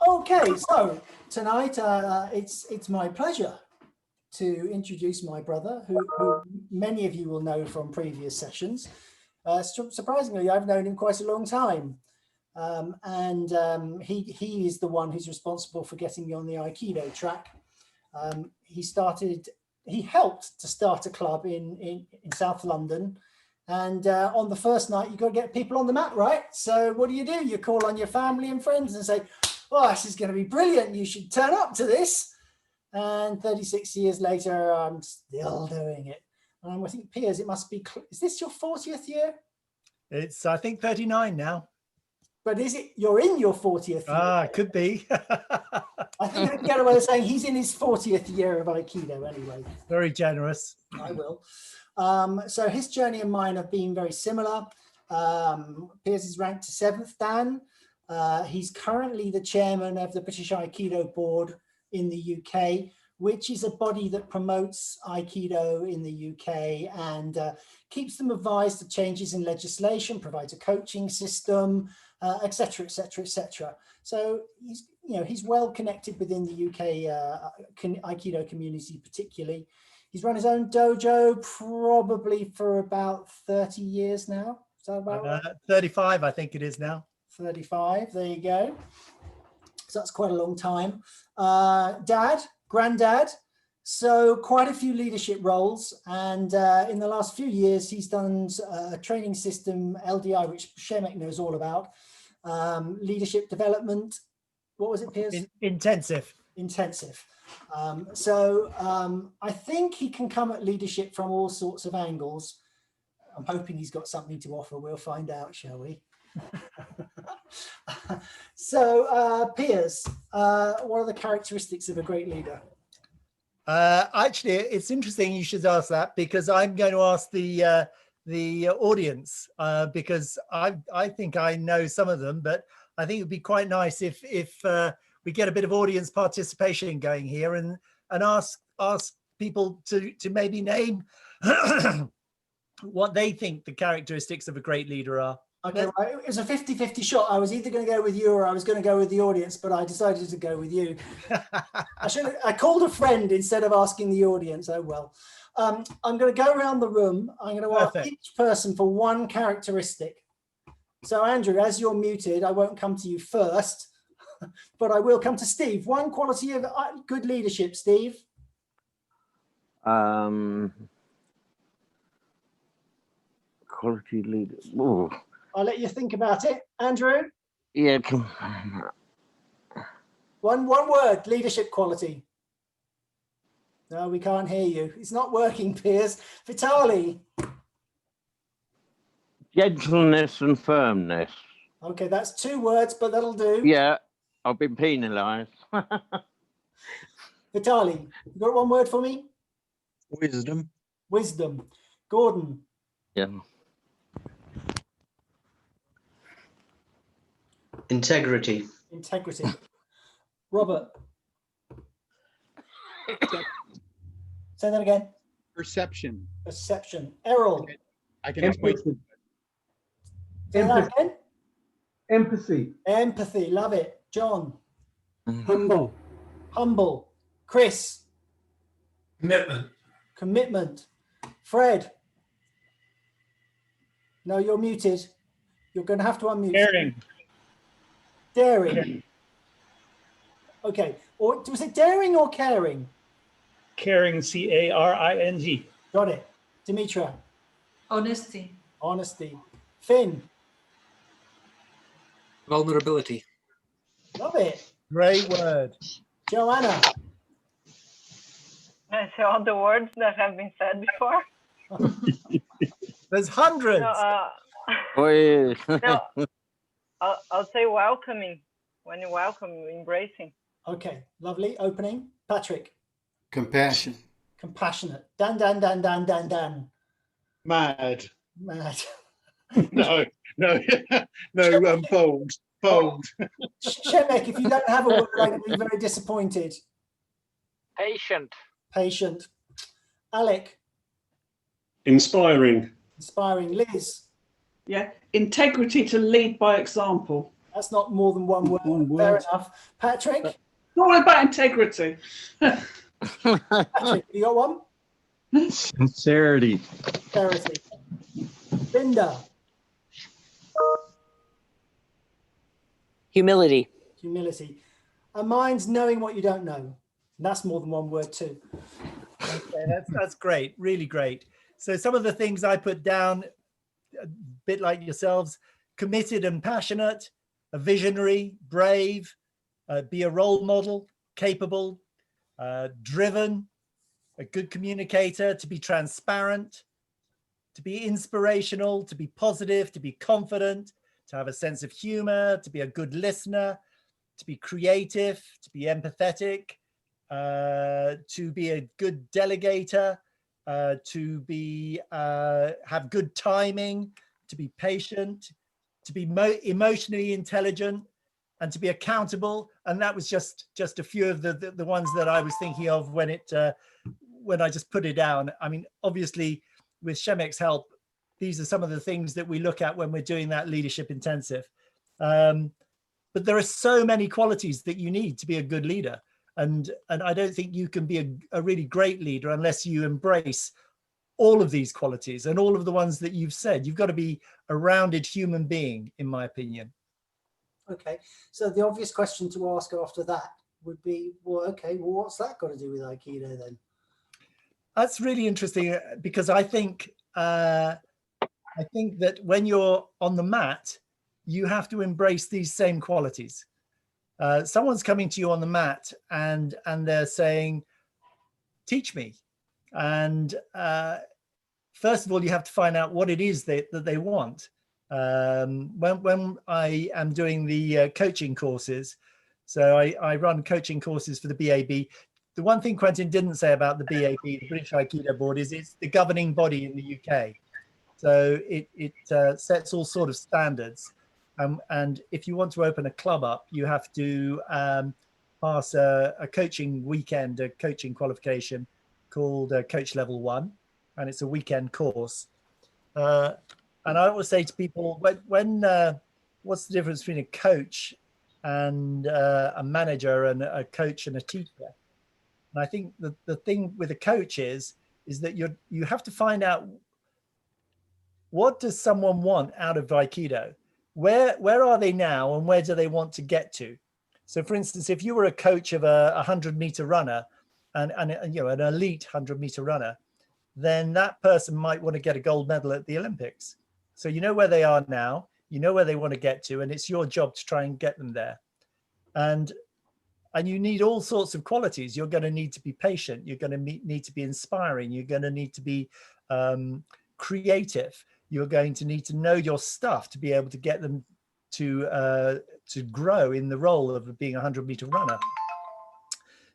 Okay, so tonight it's my pleasure to introduce my brother, who many of you will know from previous sessions. Surprisingly, I've known him quite a long time, he is the one who's responsible for getting me on the Aikido track. He helped to start a club in South London. And on the first night, you've got to get people on the mat, right? So what do? You call on your family and friends and say, oh, this is going to be brilliant. You should turn up to this. And 36 years later, I'm still doing it. I think, Piers, it must be, is this your 40th year? It's, I think, 39 now. But is it, you're in your 40th year? Ah, could be. I think I can get away with saying he's in his 40th year of Aikido anyway. Very generous. I will. So his journey and mine have been very similar. Piers is ranked to 7th Dan. He's currently the chairman of the British Aikido Board in the UK, which is a body that promotes Aikido in the UK and keeps them advised of changes in legislation, provides a coaching system, etc., etc., etc. So he's well connected within the UK Aikido community particularly. He's run his own dojo probably for about 30 years now. Is that about right? 35, I think it is now. 35, there you go. So that's quite a long time. Granddad, so quite a few leadership roles. And in the last few years, he's done a training system, LDI, which Shemek knows all about. Leadership development. What was it, Piers? Intensive. I think he can come at leadership from all sorts of angles. I'm hoping he's got something to offer. We'll find out, shall we? So, Piers, what are the characteristics of a great leader? Actually, it's interesting you should ask that, because I'm going to ask the audience, because I think I know some of them, but I think it would be quite nice if we get a bit of audience participation going here and ask people to maybe name what they think the characteristics of a great leader are. Okay, right. It was a 50-50 shot. I was either going to go with you or I was going to go with the audience, but I decided to go with you. I called a friend instead of asking the audience. Oh, well. I'm going to go around the room. I'm going to ask each person for one characteristic. So, Andrew, as you're muted, I won't come to you first, but I will come to Steve. One quality of good leadership, Steve. Quality leader. Ooh. I'll let you think about it. Andrew? Yeah. One word, leadership quality. No, we can't hear you. It's not working, Piers. Vitali? Gentleness and firmness. Okay, that's 2 words, but that'll do. Yeah, I've been penalised. Vitali, you got 1 word for me? Wisdom. Wisdom. Gordon? Yeah. Integrity. Integrity. Robert? Say that again. Perception. Perception. Errol? I can explain. Say that again. Empathy. Empathy. Love it. John? Humble. Humble. Chris? Commitment. Commitment. Fred? No, you're muted. You're going to have to unmute. Daring. Daring. Okay. Or was it daring or caring? Caring, C-A-R-I-N-G. Got it. Dimitra? Honesty. Honesty. Finn? Vulnerability. Love it. Great word. Joanna? So all the words that have been said before. There's hundreds. No, I'll say welcoming. When you welcome, embracing. Okay, lovely. Opening. Patrick? Compassion. Compassionate. Dan. Mad. Mad. No. Bold. Shemek, if you don't have a word, I'm going to be very disappointed. Patient. Patient. Alec? Inspiring. Inspiring. Liz? Yeah, integrity to lead by example. That's not more than one word. One Fair word. enough. Patrick, It's all about integrity. Patrick, you got one? Sincerity. Sincerity. Linda, Humility. humility. And mine's knowing what you don't know. And that's more than one word too. Okay, that's great, really great. So some of the things I put down, a bit like yourselves: committed and passionate, a visionary, brave, be a role model, capable, driven, a good communicator, to be transparent, to be inspirational, to be positive, to be confident, to have a sense of humor, to be a good listener, to be creative, to be empathetic, to be a good delegator, to be have good timing, to be patient, to be emotionally intelligent, and to be accountable. And that was just a few of the ones that I was thinking of when I just put it down. I mean, obviously, with Shemek's help, these are some of the things that we look at when we're doing that leadership intensive. But there are so many qualities that you need to be a good leader. And I don't think you can be a really great leader unless you embrace all of these qualities and all of the ones that you've said. You've got to be a rounded human being, in my opinion. Okay, so the obvious question to ask after that would be, well, okay, well, what's that got to do with Aikido then? That's really interesting, because I think that when you're on the mat, you have to embrace these same qualities. Someone's coming to you on the mat and they're saying, teach me. And first of all, you have to find out what it is that they want. When I am doing the coaching courses, so I run coaching courses for the BAB. The one thing Quentin didn't say about the BAB, the British Aikido Board, is it's the governing body in the UK. So it sets all sort of standards. And if you want to open a club up, you have to pass a coaching weekend, a coaching qualification called Coach Level 1, and it's a weekend course. And I always say to people, what's the difference between a coach and a manager and a coach and a teacher? And I think the thing with a coach is that you have to find out, what does someone want out of Aikido? Where are they now and where do they want to get to? So for instance, if you were a coach of a 100-meter runner and you know, an elite 100-meter runner, then that person might want to get a gold medal at the Olympics. So you know where they are now, you know where they want to get to, and it's your job to try and get them there. And you need all sorts of qualities. You're going to need to be patient. You're going to need to be inspiring. You're going to need to be creative. You're going to need to know your stuff to be able to get them to grow in the role of being a 100-meter runner.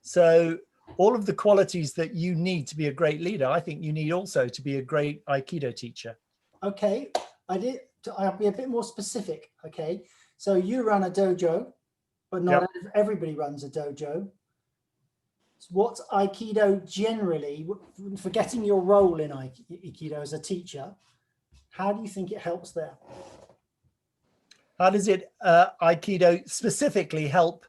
So all of the qualities that you need to be a great leader, I think you need also to be a great Aikido teacher. Okay, I'll be a bit more specific. Okay, so you run a dojo, but not everybody runs a dojo. What's Aikido generally, forgetting your role in Aikido as a teacher, how do you think it helps there? How does it, Aikido specifically help?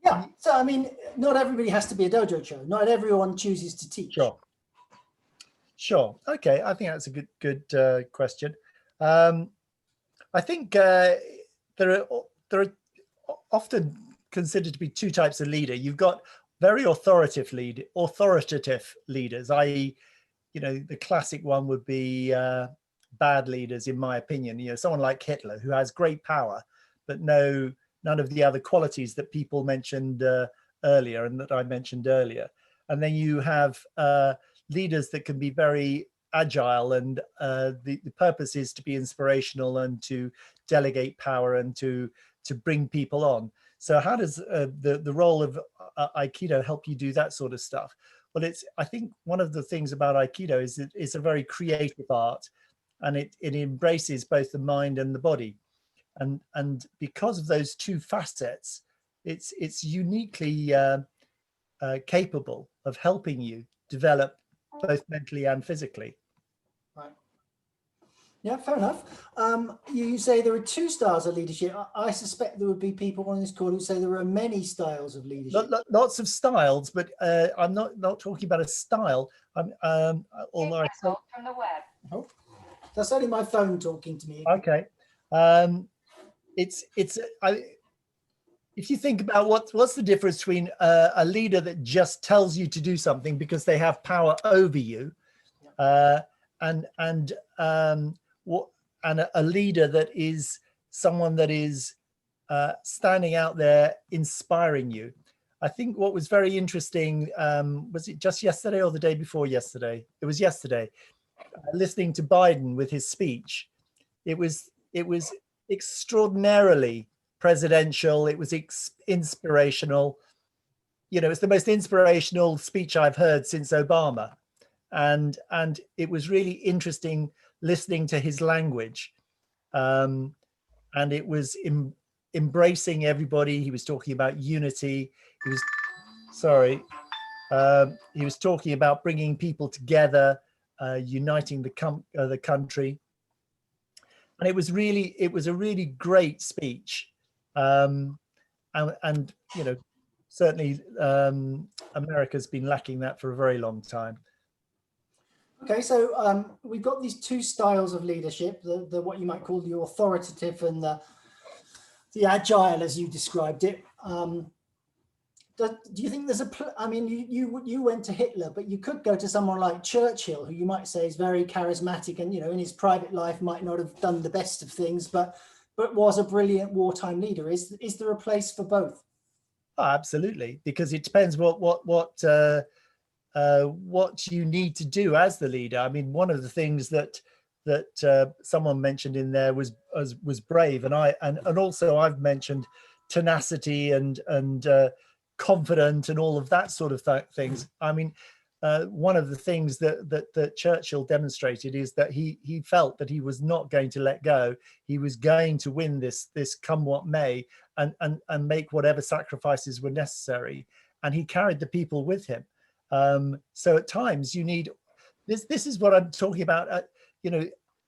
Yeah, so I mean, not everybody has to be a dojo-cho. Not everyone chooses to teach. Sure. Okay, I think that's a good question. I think there are often considered to be two types of leader. You've got very authoritative leaders, i.e., you know, the classic one would be bad leaders, in my opinion. You know, someone like Hitler, who has great power, but none of the other qualities that people mentioned earlier and that I mentioned earlier. And then you have leaders that can be very agile, and the purpose is to be inspirational and to delegate power and to bring people on. So how does the role of Aikido help you do that sort of stuff? Well, I think one of the things about Aikido is that it's a very creative art, and it embraces both the mind and the body. And because of those two facets, it's uniquely capable of helping you develop both mentally and physically. Right. Yeah, fair enough. You say there are 2 styles of leadership. I suspect there would be people on this call who say there are many styles of leadership. Lots of styles, but I'm not talking about a style. Although I say, from the web. Oh, that's only my phone talking to me. okay, if you think about what's the difference between a leader that just tells you to do something because they have power over you, and a leader that is someone that is standing out there inspiring you. I think what was very interesting, was it just yesterday or the day before yesterday? It was yesterday, listening to Biden with his speech. It was extraordinarily presidential. It was inspirational. You know, it's the most inspirational speech I've heard since Obama. And it was really interesting listening to his language. And it was embracing everybody. He was talking about unity. He was talking about bringing people together, uniting the country. And it was a really great speech. And you know, certainly America's been lacking that for a very long time. Okay, so we've got these 2 styles of leadership, the what you might call the authoritative and the agile, as you described it. Do you think there's I mean, you went to Hitler, but you could go to someone like Churchill, who you might say is very charismatic and, you know, in his private life might not have done the best of things, but was a brilliant wartime leader. Is there a place for both? Oh, absolutely, because it depends what you need to do as the leader. I mean, one of the things that someone mentioned in there was brave, and also I've mentioned tenacity and confident and all of that sort of things. I mean, one of the things that Churchill demonstrated is that he felt that he was not going to let go. He was going to win this come what may, and make whatever sacrifices were necessary. And he carried the people with him. So at times you need this. This is what I'm talking about. You know,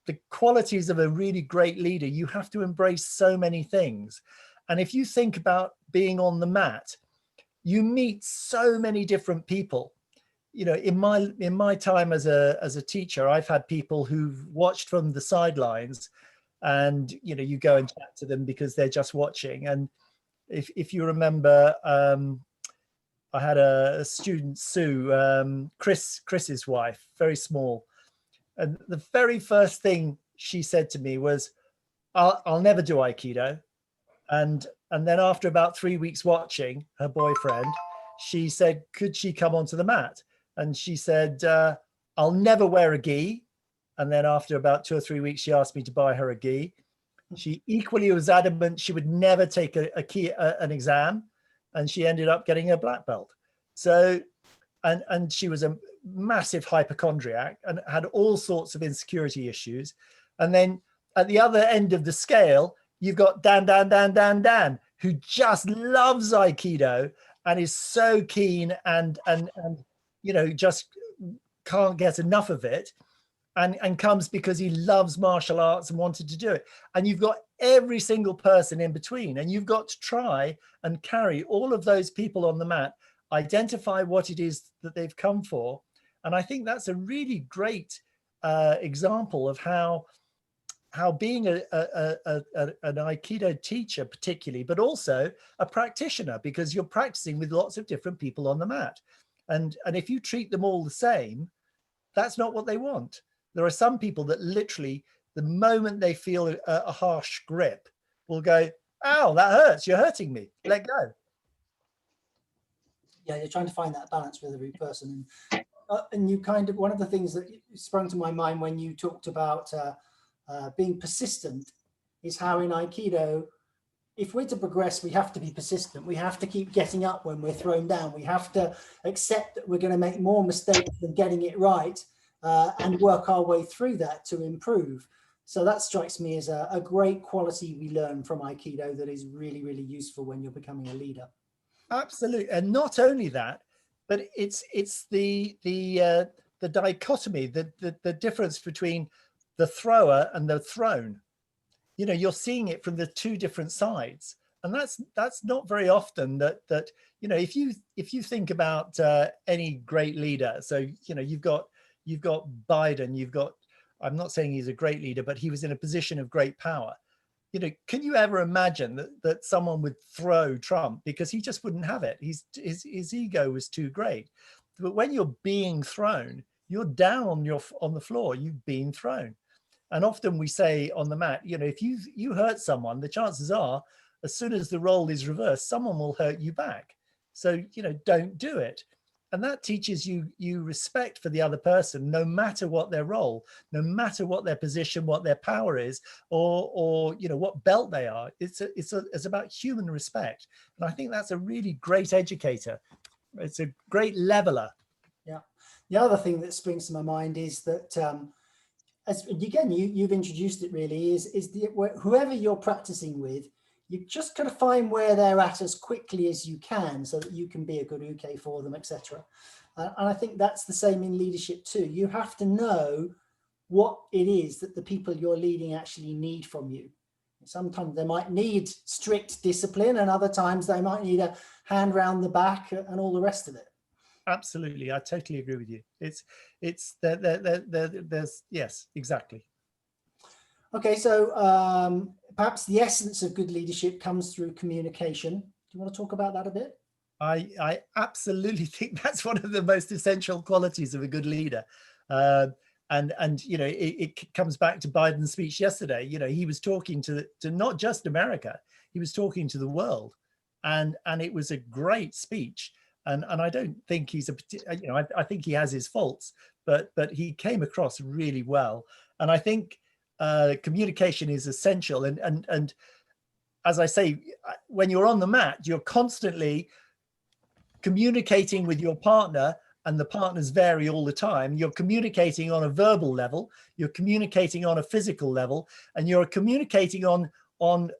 the qualities of a really great leader. You have to embrace so many things. And if you think about being on the mat, you meet so many different people. You know, in my time as a teacher, I've had people who've watched from the sidelines, and you know, you go and chat to them because they're just watching. And if you remember, I had a student, Sue, Chris's wife, very small, and the very first thing she said to me was, "I'll never do Aikido." And then after about 3 weeks watching her boyfriend, she said, could she come onto the mat? And she said, I'll never wear a gi. And then after about 2 or 3 weeks, she asked me to buy her a gi. She equally was adamant she would never take an exam. And she ended up getting a black belt. So, and she was a massive hypochondriac and had all sorts of insecurity issues. And then at the other end of the scale, you've got Dan, who just loves Aikido and is so keen and you know, just can't get enough of it, and comes because he loves martial arts and wanted to do it. And you've got every single person in between, and you've got to try and carry all of those people on the mat, identify what it is that they've come for. And I think that's a really great example of how being an Aikido teacher particularly, but also a practitioner, because you're practicing with lots of different people on the mat. And if you treat them all the same, that's not what they want. There are some people that literally, the moment they feel a harsh grip, will go, ow, that hurts, you're hurting me, let go. Yeah, you're trying to find that balance with every person. And you kind of, one of the things that sprung to my mind when you talked about being persistent is how in Aikido, if we're to progress, we have to be persistent. We have to keep getting up when we're thrown down. We have to accept that we're going to make more mistakes than getting it right, and work our way through that to improve. So that strikes me as a great quality we learn from Aikido that is really, really useful when you're becoming a leader. Absolutely. And not only that, but it's the dichotomy, the difference between the thrower and the thrown. You know, you're seeing it from the two different sides, and that's not very often that you know, if you think about any great leader. So, you know, you've got Biden, you've got, I'm not saying he's a great leader, but he was in a position of great power. You know, can you ever imagine that someone would throw Trump, because he just wouldn't have it? His ego was too great. But when you're being thrown, you're down on the floor, you've been thrown. And often we say on the mat, you know, if you hurt someone, the chances are, as soon as the role is reversed, someone will hurt you back. So, you know, don't do it. And that teaches you respect for the other person, no matter what their role, no matter what their position, what their power is, or you know, what belt they are. It's about human respect. And I think that's a really great educator. It's a great leveler. Yeah. The other thing that springs to my mind is that, as again, you've introduced it really, is whoever you're practicing with, you just got to find where they're at as quickly as you can, so that you can be a good uke for them, etc. And I think that's the same in leadership too. You have to know what it is that the people you're leading actually need from you. Sometimes they might need strict discipline, and other times they might need a hand round the back and all the rest of it. Absolutely, I totally agree with you. There's yes, exactly. Okay, so perhaps the essence of good leadership comes through communication. Do you want to talk about that a bit? I absolutely think that's one of the most essential qualities of a good leader. And you know, it comes back to Biden's speech yesterday. You know, he was talking to not just America, he was talking to the world, and it was a great speech. And I don't think he's you know, I think he has his faults, but he came across really well. And I think communication is essential. And as I say, when you're on the mat, you're constantly communicating with your partner, and the partners vary all the time. You're communicating on a verbal level, you're communicating on a physical level, and you're communicating on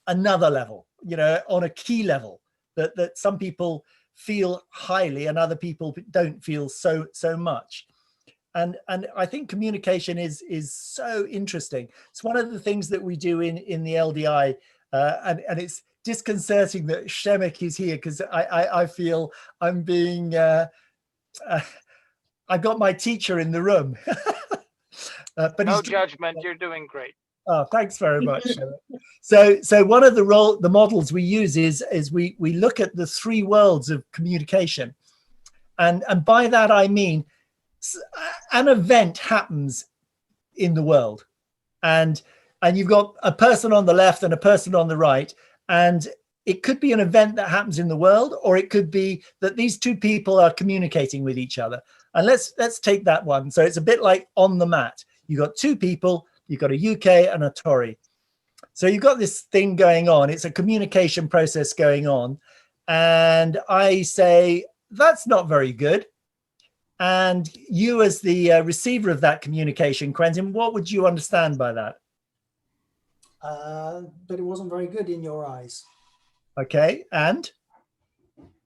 another level, you know, on a key level that some people feel highly and other people don't feel so much. And I think communication is so interesting. It's one of the things that we do in the LDI, and it's disconcerting that Shemek is here, because I feel I'm being I've got my teacher in the room. But No judgment, you're doing great. Oh, thanks very much. So one of the models we use is we look at the three worlds of communication, and by that I mean an event happens in the world, and you've got a person on the left and a person on the right, and it could be an event that happens in the world, or it could be that these two people are communicating with each other. And let's take that one. So it's a bit like on the mat. You've got two people, you've got a UK and a Tory. So you've got this thing going on. It's a communication process going on. And I say, that's not very good. And you, as the receiver of that communication, Quentin, what would you understand by that? But it wasn't very good in your eyes. Okay, and?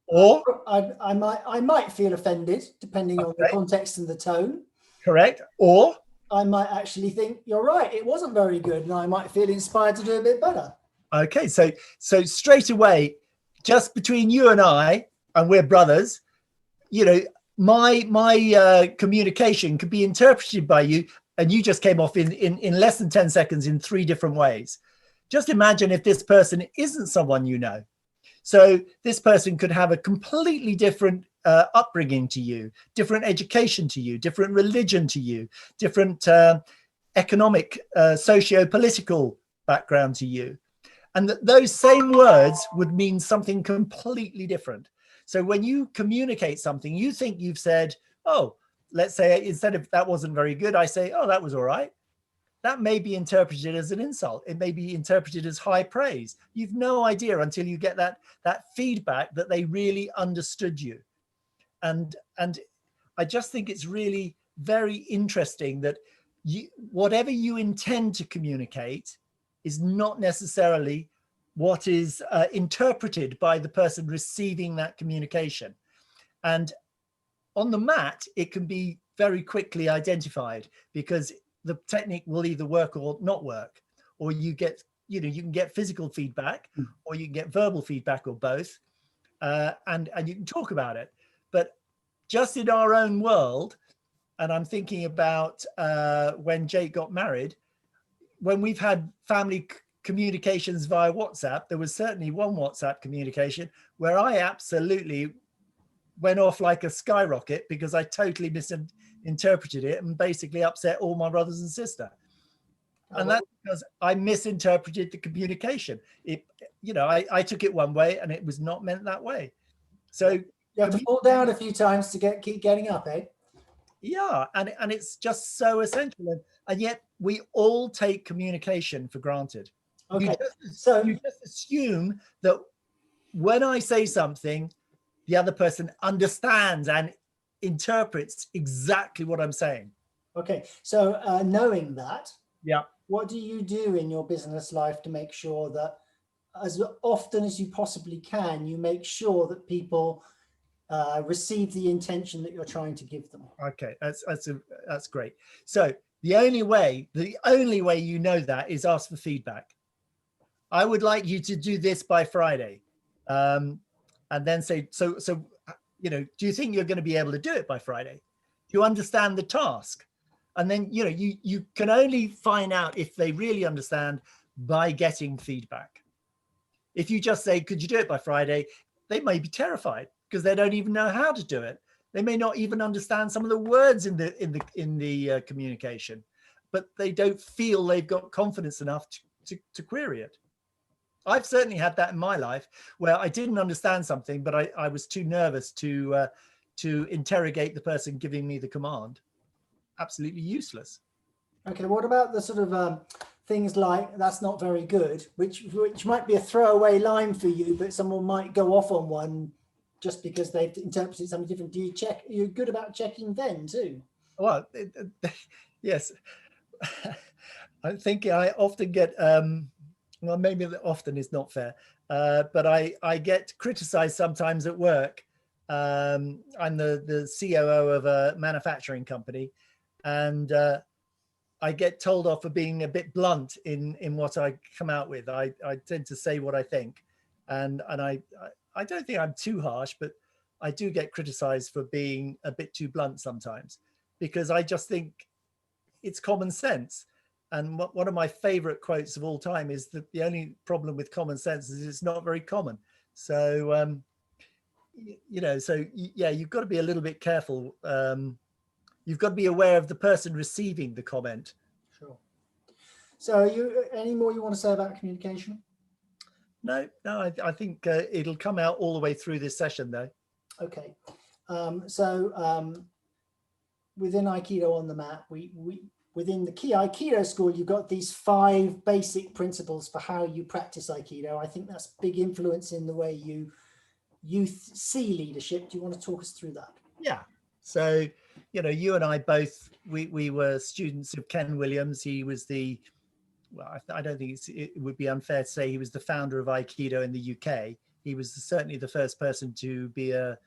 Or? I might feel offended, depending on the context and the tone. Correct. Or? I might actually think, you're right, it wasn't very good, and I might feel inspired to do a bit better. Okay, so straight away, just between you and we're brothers, you know, my communication could be interpreted by you, and you just came off in less than 10 seconds in 3 different ways. Just imagine if this person isn't someone you know. So this person could have a completely different upbringing to you, different education to you, different religion to you, different economic, socio-political background to you. And those same words would mean something completely different. So when you communicate something, you think you've said, oh, let's say instead of that wasn't very good, I say, oh, that was all right. That may be interpreted as an insult. It may be interpreted as high praise. You've no idea until you get that feedback that they really understood you. And I just think it's really very interesting that whatever you intend to communicate is not necessarily what is interpreted by the person receiving that communication. And on the mat, it can be very quickly identified, because the technique will either work or not work, or you get, you can get physical feedback, or you can get verbal feedback, or both, and you can talk about it. But just in our own world, and I'm thinking about when Jake got married, when we've had family communications via WhatsApp, there was certainly one WhatsApp communication where I absolutely went off like a skyrocket because I totally misinterpreted it and basically upset all my brothers and sisters. And that's because I misinterpreted the communication. I took it one way and it was not meant that way. So you have to fall down a few times to keep getting up, eh? Yeah, and it's just so essential, and yet we all take communication for granted. Okay, you just assume that when I say something, the other person understands and interprets exactly what I'm saying. Okay, so knowing that, yeah, what do you do in your business life to make sure that as often as you possibly can, you make sure that people receive the intention that you're trying to give them? Okay, that's great. So the only way you know that is ask for feedback. I would like you to do this by Friday, and then say, so do you think you're going to be able to do it by Friday? Do you understand the task? And then you can only find out if they really understand by getting feedback. If you just say, could you do it by Friday? They may be terrified because they don't even know how to do it. They may not even understand some of the words in the communication, but they don't feel they've got confidence enough to query it. I've certainly had that in my life where I didn't understand something, but I was too nervous to interrogate the person giving me the command. Absolutely useless. Okay, what about the sort of things like "that's not very good," which might be a throwaway line for you, but someone might go off on one just because they've interpreted something different? Do you check? You're good about checking then too? Well, yes. I think I often get, well, maybe often is not fair, but I get criticized sometimes at work. I'm the COO of a manufacturing company, and I get told off for being a bit blunt in what I come out with. I tend to say what I think, and I don't think I'm too harsh, but I do get criticized for being a bit too blunt sometimes, because I just think it's common sense. And one of my favorite quotes of all time is that the only problem with common sense is it's not very common. So, yeah, you've got to be a little bit careful. You've got to be aware of the person receiving the comment. Sure. So any more you want to say about communication? No, I think it'll come out all the way through this session though. Okay. Within Aikido on the Mat, within the Key Aikido school, you've got these 5 basic principles for how you practice Aikido. I think that's big influence in the way you see leadership. Do you want to talk us through that? Yeah. So, you and I both, we were students of Ken Williams. He was I don't think it would be unfair to say he was the founder of Aikido in the UK. He was certainly the first person to be an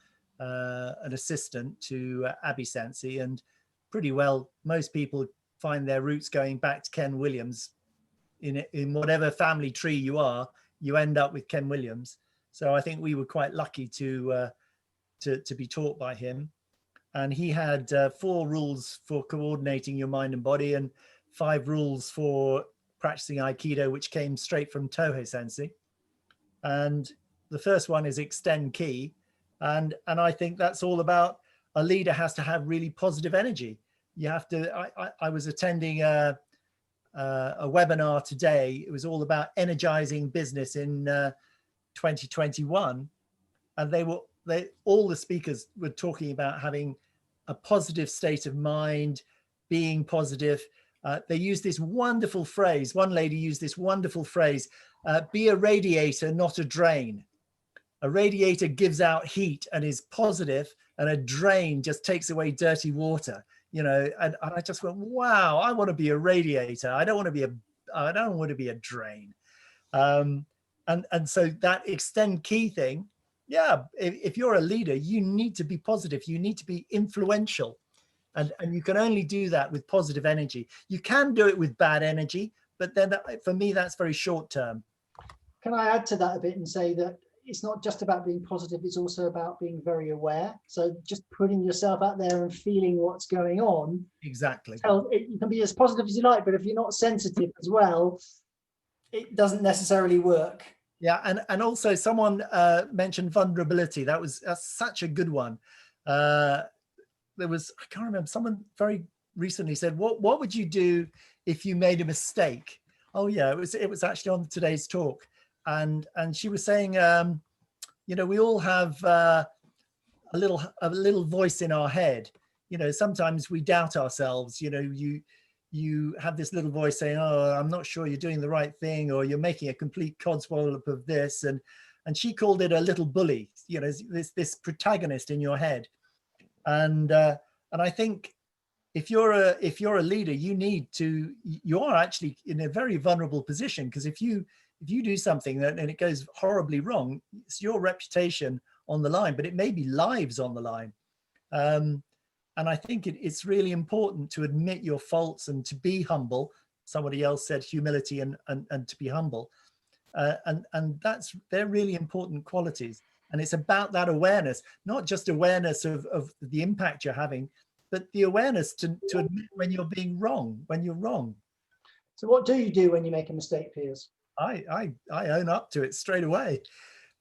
assistant to Abe Sensei, and pretty well most people find their roots going back to Ken Williams. In whatever family tree you are, you end up with Ken Williams. So I think we were quite lucky to be taught by him. And he had 4 rules for coordinating your mind and body, and 5 rules for practicing Aikido, which came straight from Toho Sensei. And the first one is extend ki. And I think that's all about a leader has to have really positive energy. You have to, I was attending a webinar today. It was all about energizing business in 2021. And all the speakers were talking about having a positive state of mind, being positive. They used this wonderful phrase. One lady used this wonderful phrase, be a radiator, not a drain. A radiator gives out heat and is positive, and a drain just takes away dirty water, and I just went, wow, I want to be a radiator. I don't want to be a drain. And so that extend ki thing, yeah, if you're a leader, you need to be positive. You need to be influential. And you can only do that with positive energy. You can do it with bad energy, but then for me, that's very short term. Can I add to that a bit and say that it's not just about being positive, it's also about being very aware. So just putting yourself out there and feeling what's going on. Exactly. You can be as positive as you like, but if you're not sensitive as well, it doesn't necessarily work. Yeah, and also someone mentioned vulnerability. That's such a good one. I can't remember, someone very recently said, what would you do if you made a mistake? Oh yeah, it was actually on today's talk. And she was saying, you know, we all have a little voice in our head. You know, sometimes we doubt ourselves. You know, you have this little voice saying, oh, I'm not sure you're doing the right thing, or you're making a complete codswallop of this. And she called it a little bully, you know, this protagonist in your head. And I think if you're a leader, you are actually in a very vulnerable position, because if you do something and it goes horribly wrong, it's your reputation on the line, but it may be lives on the line. And I think it's really important to admit your faults and to be humble. Somebody else said humility and to be humble. And they're really important qualities. And it's about that awareness, not just awareness of the impact you're having, but the awareness to admit when you're being wrong, when you're wrong. So what do you do when you make a mistake, Piers? I own up to it straight away,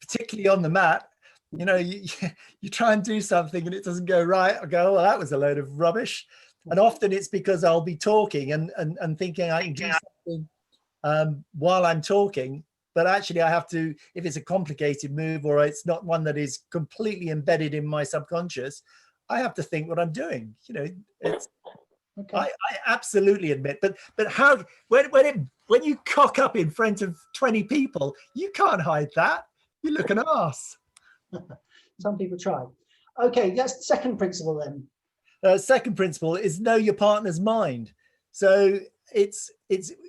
particularly on the mat. You know, you try and do something and it doesn't go right. I go, well, that was a load of rubbish. And often it's because I'll be talking and thinking I can do something while I'm talking, but actually I have to, if it's a complicated move or it's not one that is completely embedded in my subconscious, I have to think what I'm doing. You know, it's, okay. I absolutely admit, but how, when you cock up in front of 20 people, you can't hide that. You look an arse. Some people try. Okay, that's the second principle then. Second principle is know your partner's mind. So it's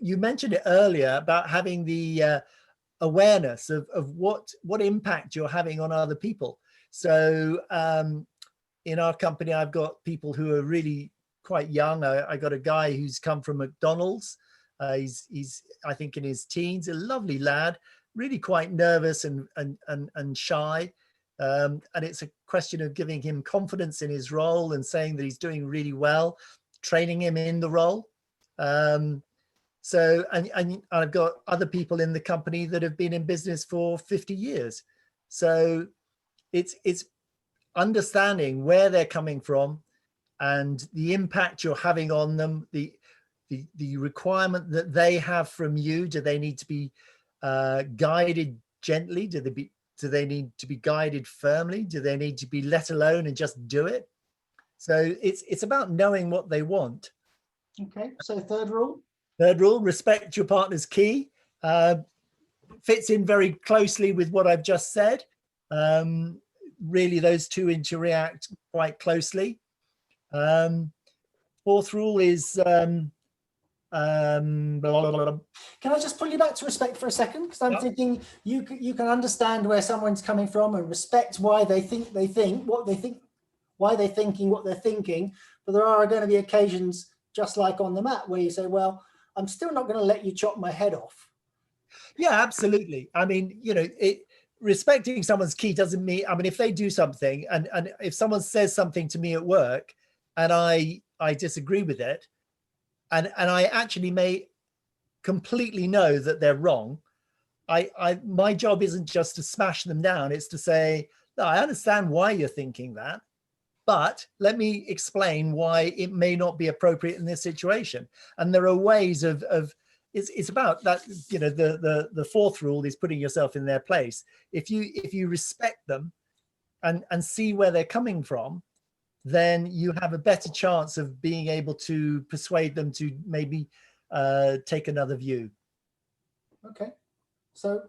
you mentioned it earlier about having the awareness of what impact you're having on other people. So in our company, I've got people who are really quite young. I got a guy who's come from McDonald's. He's I think in his teens, a lovely lad, really quite nervous and shy. And it's a question of giving him confidence in his role and saying that he's doing really well, training him in the role. So, and I've got other people in the company that have been in business for 50 years. So it's understanding where they're coming from and the impact you're having on them, the requirement that they have from you. Do they need to be guided gently? Do they need to be guided firmly? Do they need to be let alone and just do it? So it's about knowing what they want. Okay, so third rule? Third rule, respect your partner's key. Fits in very closely with what I've just said. Really, those two interact quite closely. Fourth rule is Can I just pull you back to respect for a second? Because I'm thinking you can understand where someone's coming from and respect why they think, why they're thinking what they're thinking. But there are going to be occasions, just like on the mat, where you say, well, I'm still not going to let you chop my head off. Yeah, absolutely. I mean, you know, respecting someone's key doesn't mean, I mean, if they do something and if someone says something to me at work and I disagree with it, and I actually may completely know that they're wrong, my job isn't just to smash them down. It's to say, no, I understand why you're thinking that, but let me explain why it may not be appropriate in this situation. And there are ways of it's about that, you know, the fourth rule is putting yourself in their place. If you respect them and see where they're coming from, then you have a better chance of being able to persuade them to maybe take another view. Okay, so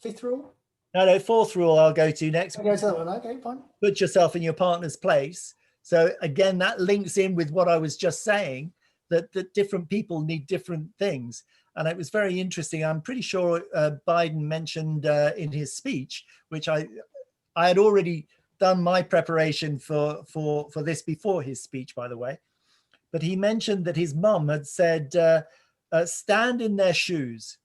fifth rule? No, fourth rule I'll go to next. I'll go to that one. Okay, fine. Put yourself in your partner's place. So again, that links in with what I was just saying, that different people need different things. And it was very interesting. I'm pretty sure Biden mentioned in his speech, which I had already done my preparation for this before his speech, by the way. but he mentioned that his mum had said, stand in their shoes.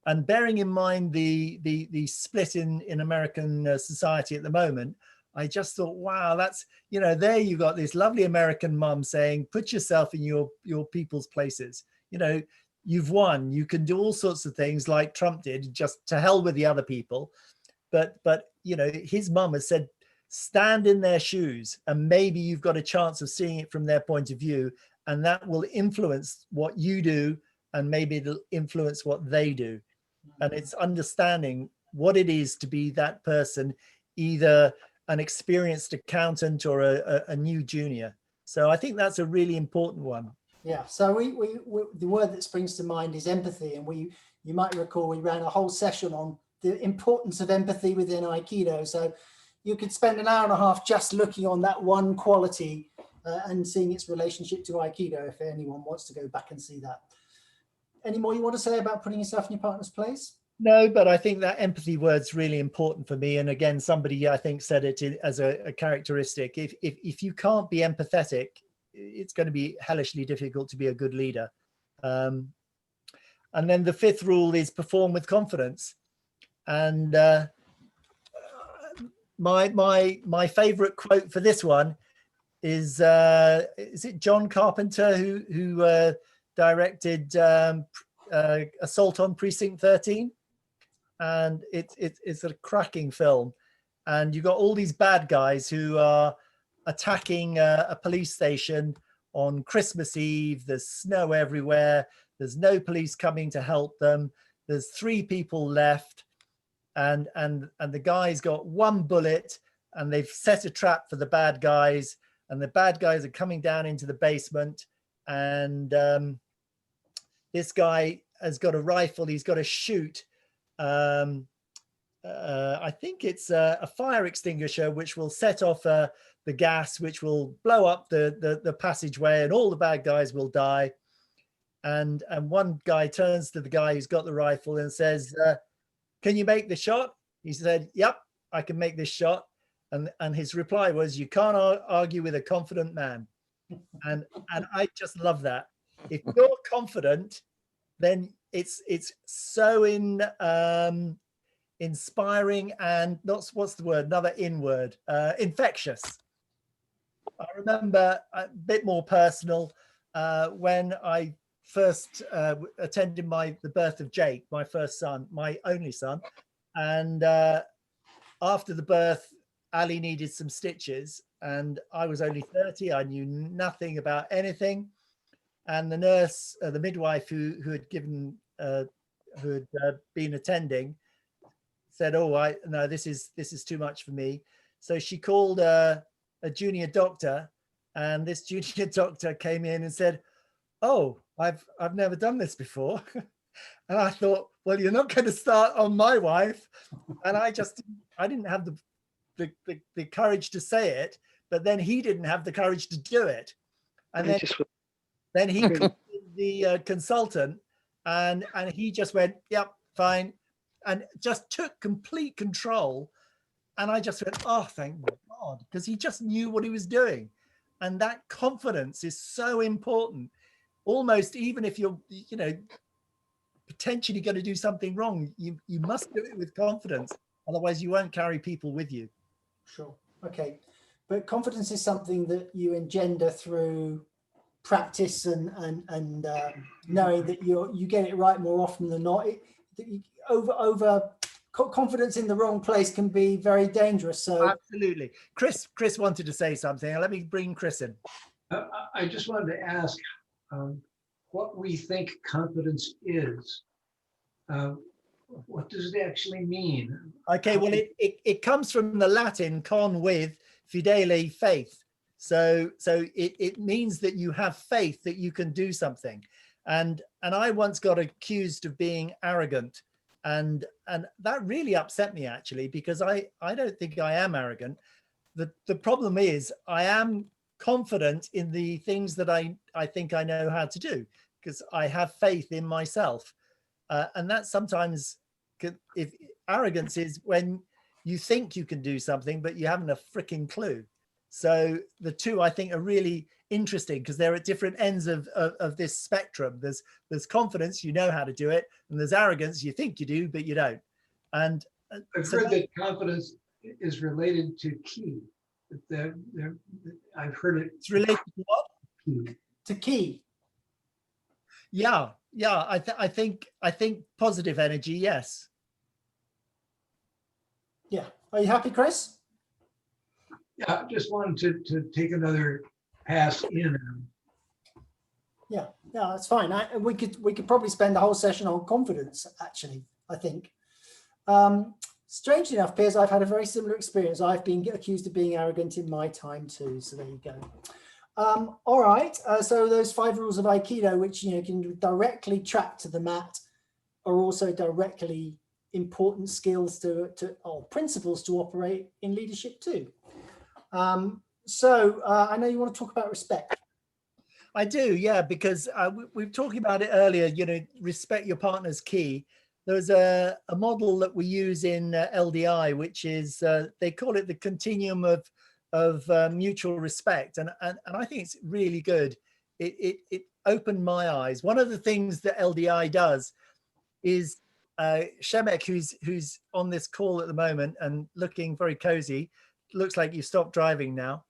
And bearing in mind the split in American society at the moment, I just thought, wow, that's, there you got this lovely American mum saying, put yourself in your people's places. You've won. You can do all sorts of things like Trump did, just to hell with the other people. But his mum has said, stand in their shoes, and maybe you've got a chance of seeing it from their point of view, and that will influence what you do, and maybe it'll influence what they do. And it's understanding what it is to be that person, either an experienced accountant or a new junior. So I think that's a really important one. Yeah, so we the word that springs to mind is empathy, and you might recall we ran a whole session on the importance of empathy within Aikido. So you could spend an hour and a half just looking on that one quality and seeing its relationship to Aikido, if anyone wants to go back and see that. Any more you want to say about putting yourself in your partner's place? No, but I think that empathy word's really important for me. And again, somebody I think said it as a characteristic. If you can't be empathetic, it's going to be hellishly difficult to be a good leader. And then the fifth rule is perform with confidence. And my favorite quote for this one is it John Carpenter who directed Assault on Precinct 13? And it's a cracking film. And you got all these bad guys who are attacking a police station on Christmas Eve. There's snow everywhere. There's no police coming to help them. There's 3 people left, and the guy's got 1 bullet, and they've set a trap for the bad guys, and the bad guys are coming down into the basement, and this guy has got a rifle. He's got to shoot. I think it's a fire extinguisher, which will set off the gas, which will blow up the passageway, and all the bad guys will die. And one guy turns to the guy who's got the rifle and says, can you make the shot? He said, yep, I can make this shot. And his reply was, you can't argue with a confident man. And I just love that. If you're confident, then it's so inspiring and what's the word? Another in word, infectious. I remember a bit more personal when I first attended the birth of Jake, my first son, my only son. And after the birth, Ali needed some stitches, and I was only 30. I knew nothing about anything. And the nurse, the midwife who had been attending, said, "Oh, no, this is too much for me." So she called a junior doctor, and this junior doctor came in and said, "Oh, I've never done this before." And I thought, well, you're not going to start on my wife. And I didn't have the courage to say it, but then he didn't have the courage to do it. And then he called the consultant, and he just went, yep, fine, and just took complete control. And I just went, oh, thank God, because he just knew what he was doing. And that confidence is so important. Almost even if you're, potentially going to do something wrong, you must do it with confidence. Otherwise, you won't carry people with you. Sure. Okay. But confidence is something that you engender through practice and knowing that you get it right more often than not. Confidence in the wrong place can be very dangerous. So absolutely. Chris wanted to say something. Let me bring Chris in. I just wanted to ask what we think confidence is. What does it actually mean? Okay, well, it comes from the Latin con with fidele, faith. So it means that you have faith that you can do something. And I once got accused of being arrogant, and that really upset me, actually, because I don't think I am arrogant. The problem is I am confident in the things that I think I know how to do, because I have faith in myself. And that sometimes, if arrogance is when you think you can do something, but you haven't a freaking clue. So the two, I think, are really interesting because they're at different ends of this spectrum. There's confidence, you know how to do it, and there's arrogance, you think you do, but you don't. And I've so heard that confidence is related to ki. I've heard it. it's related to what? Ki. To key. Yeah, I think positive energy, yes. Yeah. Are you happy, Chris? Yeah, I just wanted to take another pass in. Yeah, that's fine. We could probably spend the whole session on confidence, actually, I think. Strangely enough, Piers, I've had a very similar experience. I've been accused of being arrogant in my time too, so there you go. All right, so those 5 rules of Aikido, which can directly track to the mat, are also directly important skills or principles to operate in leadership too. So I know you want to talk about respect. I do, yeah, because we were talking about it earlier, respect your partner's key. There's a model that we use in LDI, which is, they call it the continuum of mutual respect. And I think it's really good. It opened my eyes. One of the things that LDI does is, Shemek, who's on this call at the moment and looking very cozy, looks like you stopped driving now.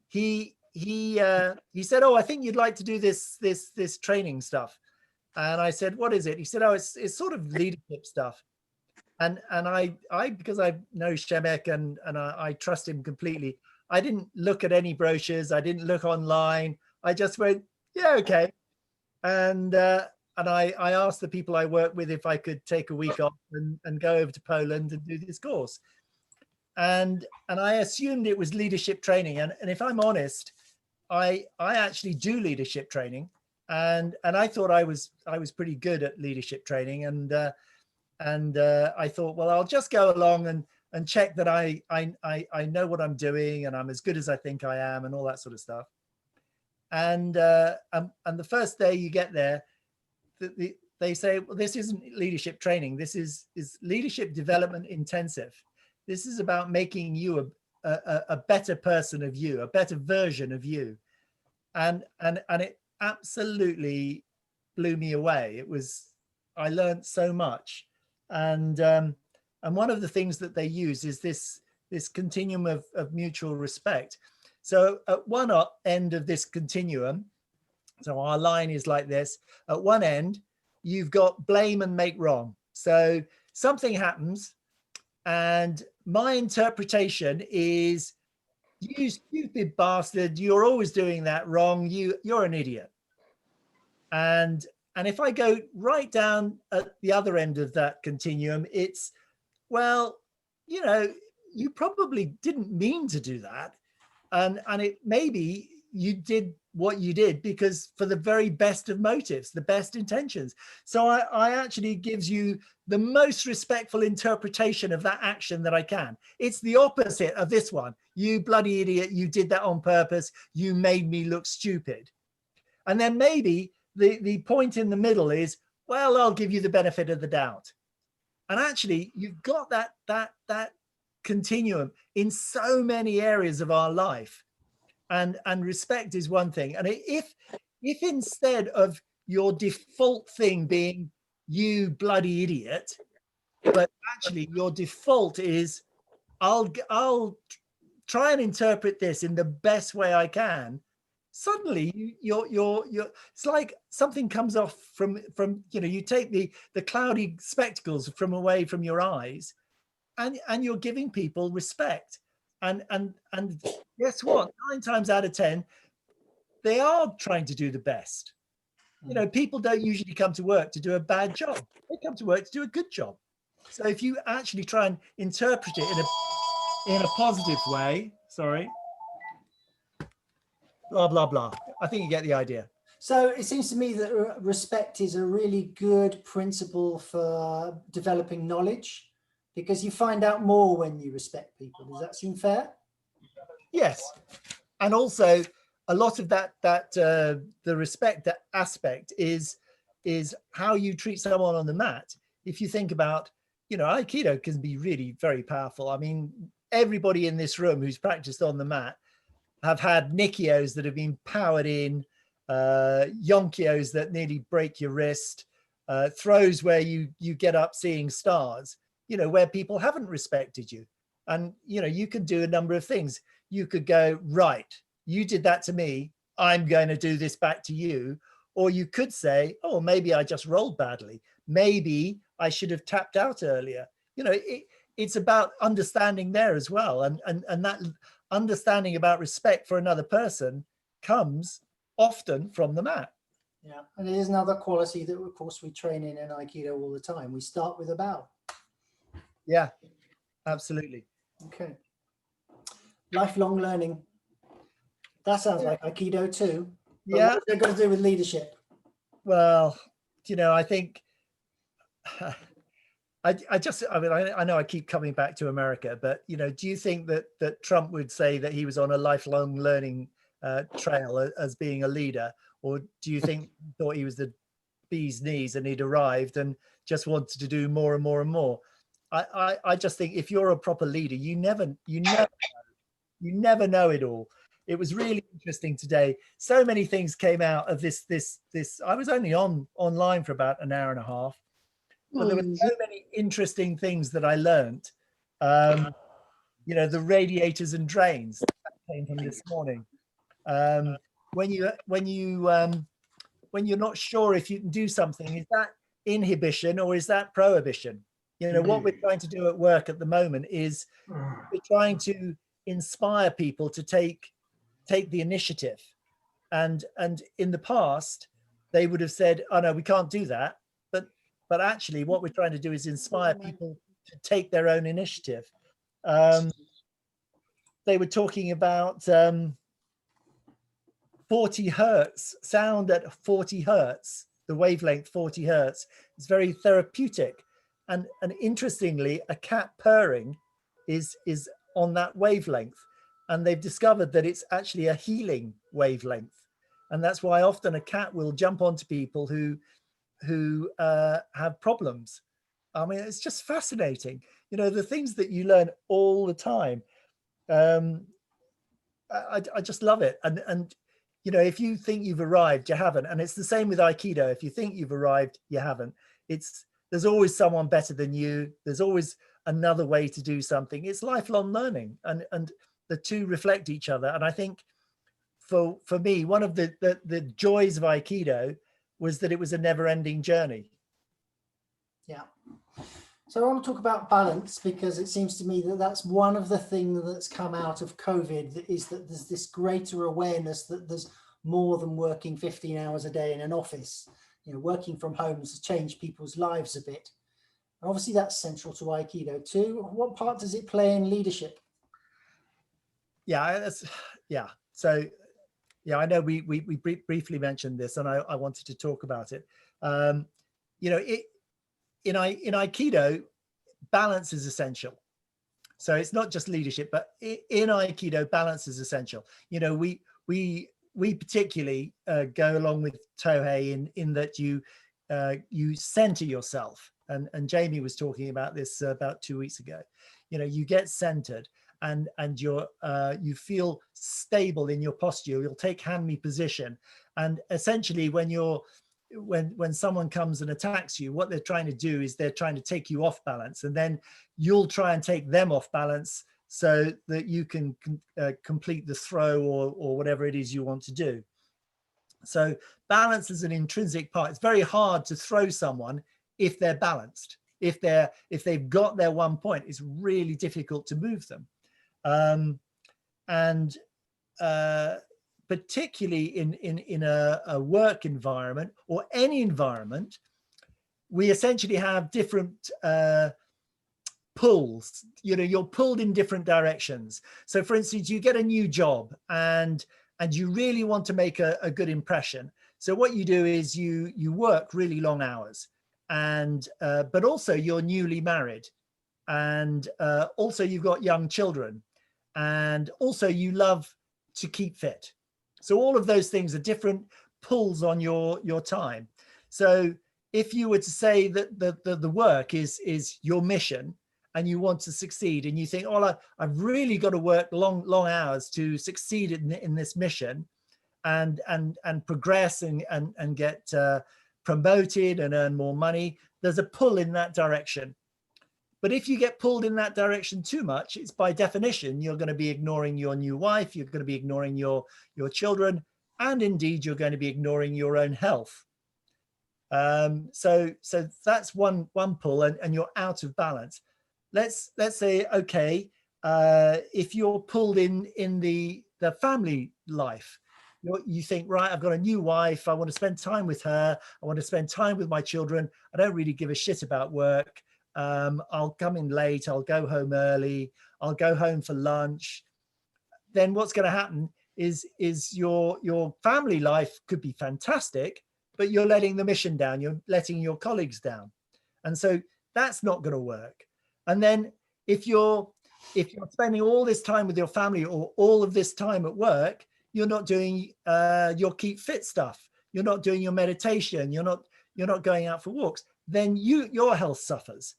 He said, "Oh, I think you'd like to do this training stuff." And I said, "What is it?" He said, "Oh, it's sort of leadership stuff." And I because I know Shemek and I trust him completely, I didn't look at any brochures. I didn't look online. I just went, "Yeah, okay." And I asked the people I work with if I could take a week off and go over to Poland and do this course. And I assumed it was leadership training. And if I'm honest, I actually do leadership training. And I thought I was pretty good at leadership training. And I thought, well, I'll just go along and check that I know what I'm doing and I'm as good as I think I am and all that sort of stuff. And the first day you get there, they say, well, this isn't leadership training. This is leadership development intensive. This is about making you a better person of you, a better version of you. And it absolutely blew me away. I learned so much. And one of the things that they use is this continuum of mutual respect. So at one end of this continuum, so our line is like this. At one end, you've got blame and make wrong. So something happens and my interpretation is, you stupid bastard, you're always doing that wrong. You're an idiot. And if I go right down at the other end of that continuum, it's, well, you probably didn't mean to do that. And it maybe you did what you did because for the very best of motives, the best intentions. So I actually gives you the most respectful interpretation of that action that I can. It's the opposite of this one. You bloody idiot, you did that on purpose. You made me look stupid. And then maybe the point in the middle is, well, I'll give you the benefit of the doubt. And actually you've got that continuum in so many areas of our life. And respect is one thing. And if instead of your default thing being you bloody idiot, but actually your default is I'll try and interpret this in the best way I can, suddenly you're it's like something comes off from you take the cloudy spectacles from away from your eyes and you're giving people respect. And guess what? 9 times out of 10, they are trying to do the best. People don't usually come to work to do a bad job. They come to work to do a good job. So if you actually try and interpret it in a positive way, sorry, blah, blah, blah. I think you get the idea. So it seems to me that respect is a really good principle for developing knowledge, because you find out more when you respect people. Does that seem fair? Yes. And also a lot of that the respect aspect is how you treat someone on the mat. If you think about, Aikido can be really very powerful. I mean, everybody in this room who's practiced on the mat have had Nikios that have been powered in, Yonkios that nearly break your wrist, throws where you get up seeing stars, you know, where people haven't respected you. And, you know, you can do a number of things. You could go, right, you did that to me, I'm going to do this back to you. Or you could say, oh, maybe I just rolled badly. Maybe I should have tapped out earlier. You know, it's about understanding there as well. And that understanding about respect for another person comes often from the mat. Yeah, and it is another quality that, of course, we train in Aikido all the time. We start with a bow. Yeah, absolutely. Okay. Lifelong learning. That sounds like Aikido too. But Yeah. what's it got to do with leadership? Well, you know, I think I mean, I know I keep coming back to America, but, you know, do you think that Trump would say that he was on a lifelong learning trail as being a leader? Or do you think he thought he was the bee's knees and he'd arrived and just wanted to do more and more and more? I just think if you're a proper leader, you never know it all. It was really interesting today. So many things came out of this. I was only online for about an hour and a half, but there were so many interesting things that I learned. You know, the radiators and drains that came from this morning. When you're not sure if you can do something, is that inhibition or is that prohibition? You know, what we're trying to do at work at the moment is we're trying to inspire people to take the initiative. And in the past, they would have said, oh no, we can't do that. But actually what we're trying to do is inspire people to take their own initiative. They were talking about 40 hertz, sound at 40 hertz, the wavelength 40 hertz is very therapeutic. And interestingly, a cat purring is on that wavelength. And they've discovered that it's actually a healing wavelength. And that's why often a cat will jump onto people who have problems. I mean, it's just fascinating. You know, the things that you learn all the time. I just love it. And you know, if you think you've arrived, you haven't. And it's the same with Aikido. If you think you've arrived, you haven't. There's always someone better than you. There's always another way to do something. It's lifelong learning, and the two reflect each other. And I think for me, one of the joys of Aikido was that it was a never-ending journey. Yeah. So I want to talk about balance, because it seems to me that that's one of the things that's come out of COVID, is that there's this greater awareness that there's more than working 15 hours a day in an office. You know, working from home has changed people's lives a bit. And obviously that's central to Aikido too. What part does it play in leadership? Yeah, so yeah, I know we briefly mentioned this, and I wanted to talk about it. You know, in Aikido, balance is essential. So it's not just leadership, but in Aikido, balance is essential. You know, we particularly go along with Tohei in that you center yourself. And Jamie was talking about this about 2 weeks ago. You know, you get centered and you feel stable in your posture. You'll take hand-me position. And essentially when someone comes and attacks you, what they're trying to do is they're trying to take you off balance, and then you'll try and take them off balance so that you can complete the throw or whatever it is you want to do. So balance is an intrinsic part. It's very hard to throw someone if they're balanced. If they've got their 1 point, it's really difficult to move them. Particularly in a work environment or any environment, we essentially have different pulls. You know, you're pulled in different directions. So for instance, you get a new job and you really want to make a good impression. So what you do is you work really long hours, and but also you're newly married, and also you've got young children, and also you love to keep fit. So all of those things are different pulls on your time. So if you were to say that the work is your mission, and you want to succeed, and you think, oh, I've really got to work long hours to succeed in this mission and progress and get promoted and earn more money, there's a pull in that direction. But if you get pulled in that direction too much, it's by definition, you're going to be ignoring your new wife, you're going to be ignoring your children, and indeed, you're going to be ignoring your own health. So that's one pull, and you're out of balance. Let's say, okay, if you're pulled in the family life, you think, right, I've got a new wife, I want to spend time with her, I want to spend time with my children, I don't really give a shit about work. I'll come in late, I'll go home early, I'll go home for lunch. Then what's going to happen is your family life could be fantastic, but you're letting the mission down, you're letting your colleagues down. And so that's not going to work. And then if you're spending all this time with your family or all of this time at work, you're not doing your keep fit stuff, you're not doing your meditation, you're not going out for walks, then your health suffers.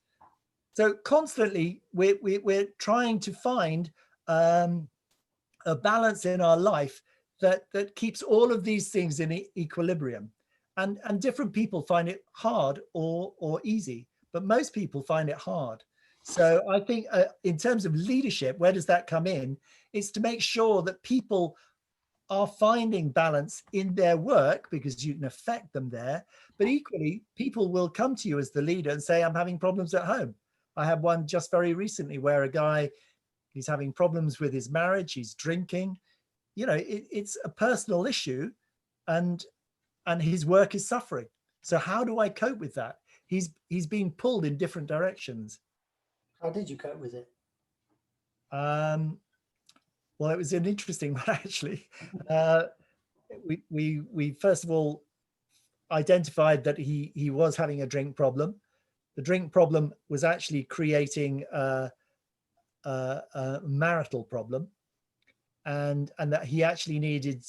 So constantly we're trying to find a balance in our life that keeps all of these things in equilibrium. And different people find it hard or easy, but most people find it hard. So I think in terms of leadership, where does that come in? It's to make sure that people are finding balance in their work, because you can affect them there. But equally, people will come to you as the leader and say, I'm having problems at home. I had one just very recently where a guy, he's having problems with his marriage, he's drinking. You know, it's a personal issue, and his work is suffering. So how do I cope with that? He's being pulled in different directions. How did you cope with it? Well, it was an interesting one, actually. We first of all identified that he was having a drink problem. The drink problem was actually creating a marital problem, and that he actually needed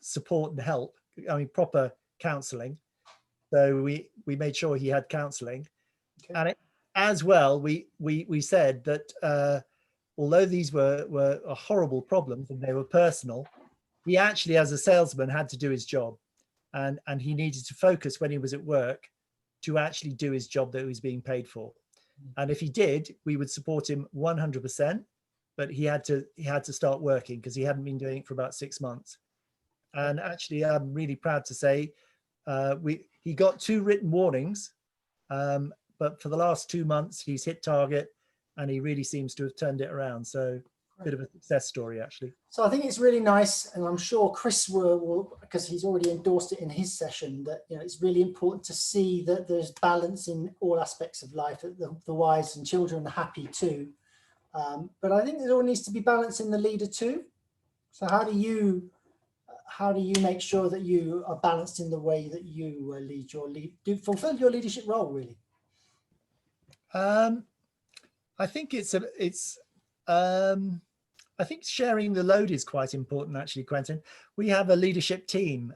support and help. I mean, proper counselling. So we made sure he had counselling, okay. And as well, we said that although these were horrible problems and they were personal, he actually, as a salesman, had to do his job, and he needed to focus when he was at work to actually do his job that he was being paid for. And if he did, we would support him 100%. But he had to start working because he hadn't been doing it for about 6 months. And actually, I'm really proud to say he got 2 written warnings, but for the last 2 months, he's hit target, and he really seems to have turned it around. So a bit of a success story, actually. So I think it's really nice, and I'm sure Chris will, because he's already endorsed it in his session, that it's really important to see that there's balance in all aspects of life, that the wives and children are happy too. But I think there all needs to be balance in the leader too. So how do you make sure that you are balanced in the way that you fulfill your leadership role, really? I think I think sharing the load is quite important, actually, Quentin. We have a leadership team.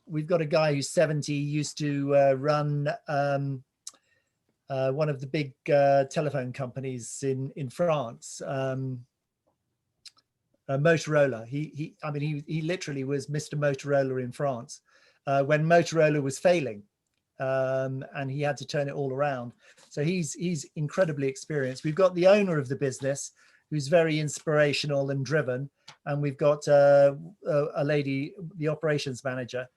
We've got a guy who's 70, used to run one of the big telephone companies in France, Motorola. He literally was Mr. Motorola in France when Motorola was failing, and he had to turn it all around. So he's incredibly experienced. We've got the owner of the business, who's very inspirational and driven, and we've got a lady, the operations manager,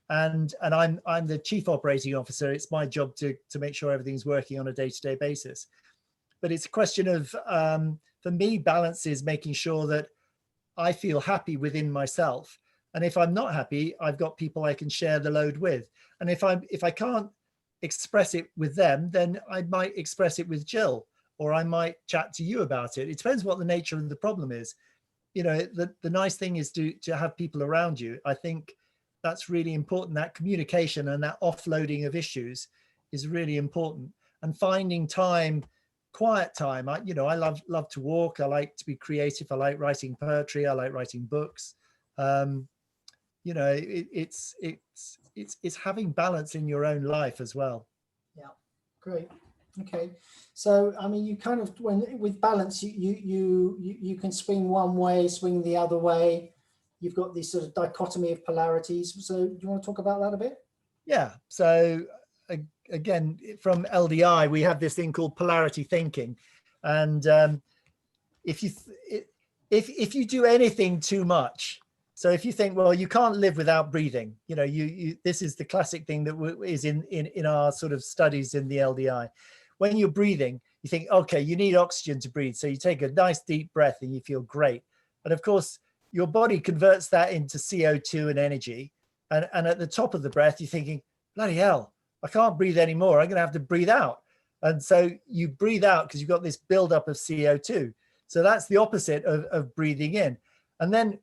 and I'm the chief operating officer. It's my job to make sure everything's working on a day-to-day basis. But it's a question of, for me, balance is making sure that I feel happy within myself, and if I'm not happy, I've got people I can share the load with. And if I can't express it with them, then I might express it with Jill, or I might chat to you about it. It depends what the nature of the problem is. The nice thing is to have people around you. I think that's really important. That communication and that offloading of issues is really important. And finding time, quiet time. I love to walk. I like to be creative. I like writing poetry. I like writing books. It's having balance in your own life as well. Yeah, great. Okay, so I mean, you kind of, when with balance, you can swing one way, swing the other way. You've got this sort of dichotomy of polarities. So do you want to talk about that a bit? Yeah. So again, from LDI, we have this thing called polarity thinking, and if you do anything too much, so if you think, well, you can't live without breathing, you know, this is the classic thing that is in our sort of studies in the LDI. When you're breathing, you think, okay, you need oxygen to breathe. So you take a nice deep breath and you feel great. And of course, your body converts that into CO2 and energy. And at the top of the breath, you're thinking, bloody hell, I can't breathe anymore. I'm going to have to breathe out. And so you breathe out because you've got this buildup of CO2. So that's the opposite of breathing in. And then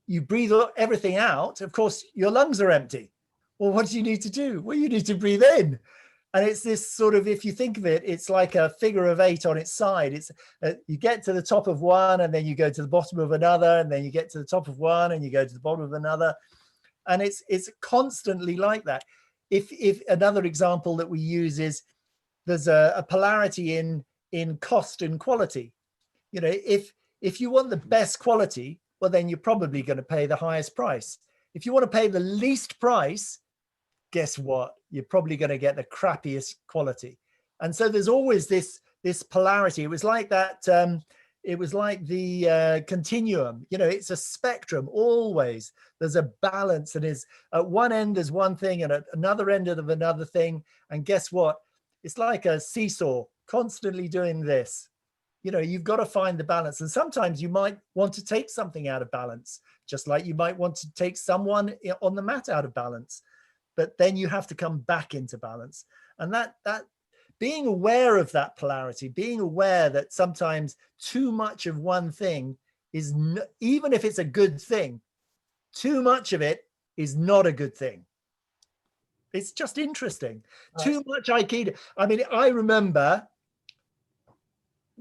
you breathe everything out. Of course, your lungs are empty. Well, what do you need to do? Well, you need to breathe in. And it's this sort of, if you think of it, it's like a figure of 8 on its side. It's you get to the top of one, and then you go to the bottom of another, and then you get to the top of one, and you go to the bottom of another. And it's constantly like that. If another example that we use is, there's a polarity in cost and quality. You know, if you want the best quality, well, then you're probably going to pay the highest price. If you want to pay the least price, guess what? You're probably going to get the crappiest quality. And so there's always this polarity. It was like that. It was like the continuum. You know, it's a spectrum. Always there's a balance, and is at one end there's one thing, and at another end of another thing. And guess what? It's like a seesaw, constantly doing this. You know, you've got to find the balance. And sometimes you might want to take something out of balance, just like you might want to take someone on the mat out of balance. But then you have to come back into balance. And that being aware of that polarity, being aware that sometimes too much of one thing is, even if it's a good thing, too much of it is not a good thing. It's just interesting. Right. Too much Aikido. I mean, I remember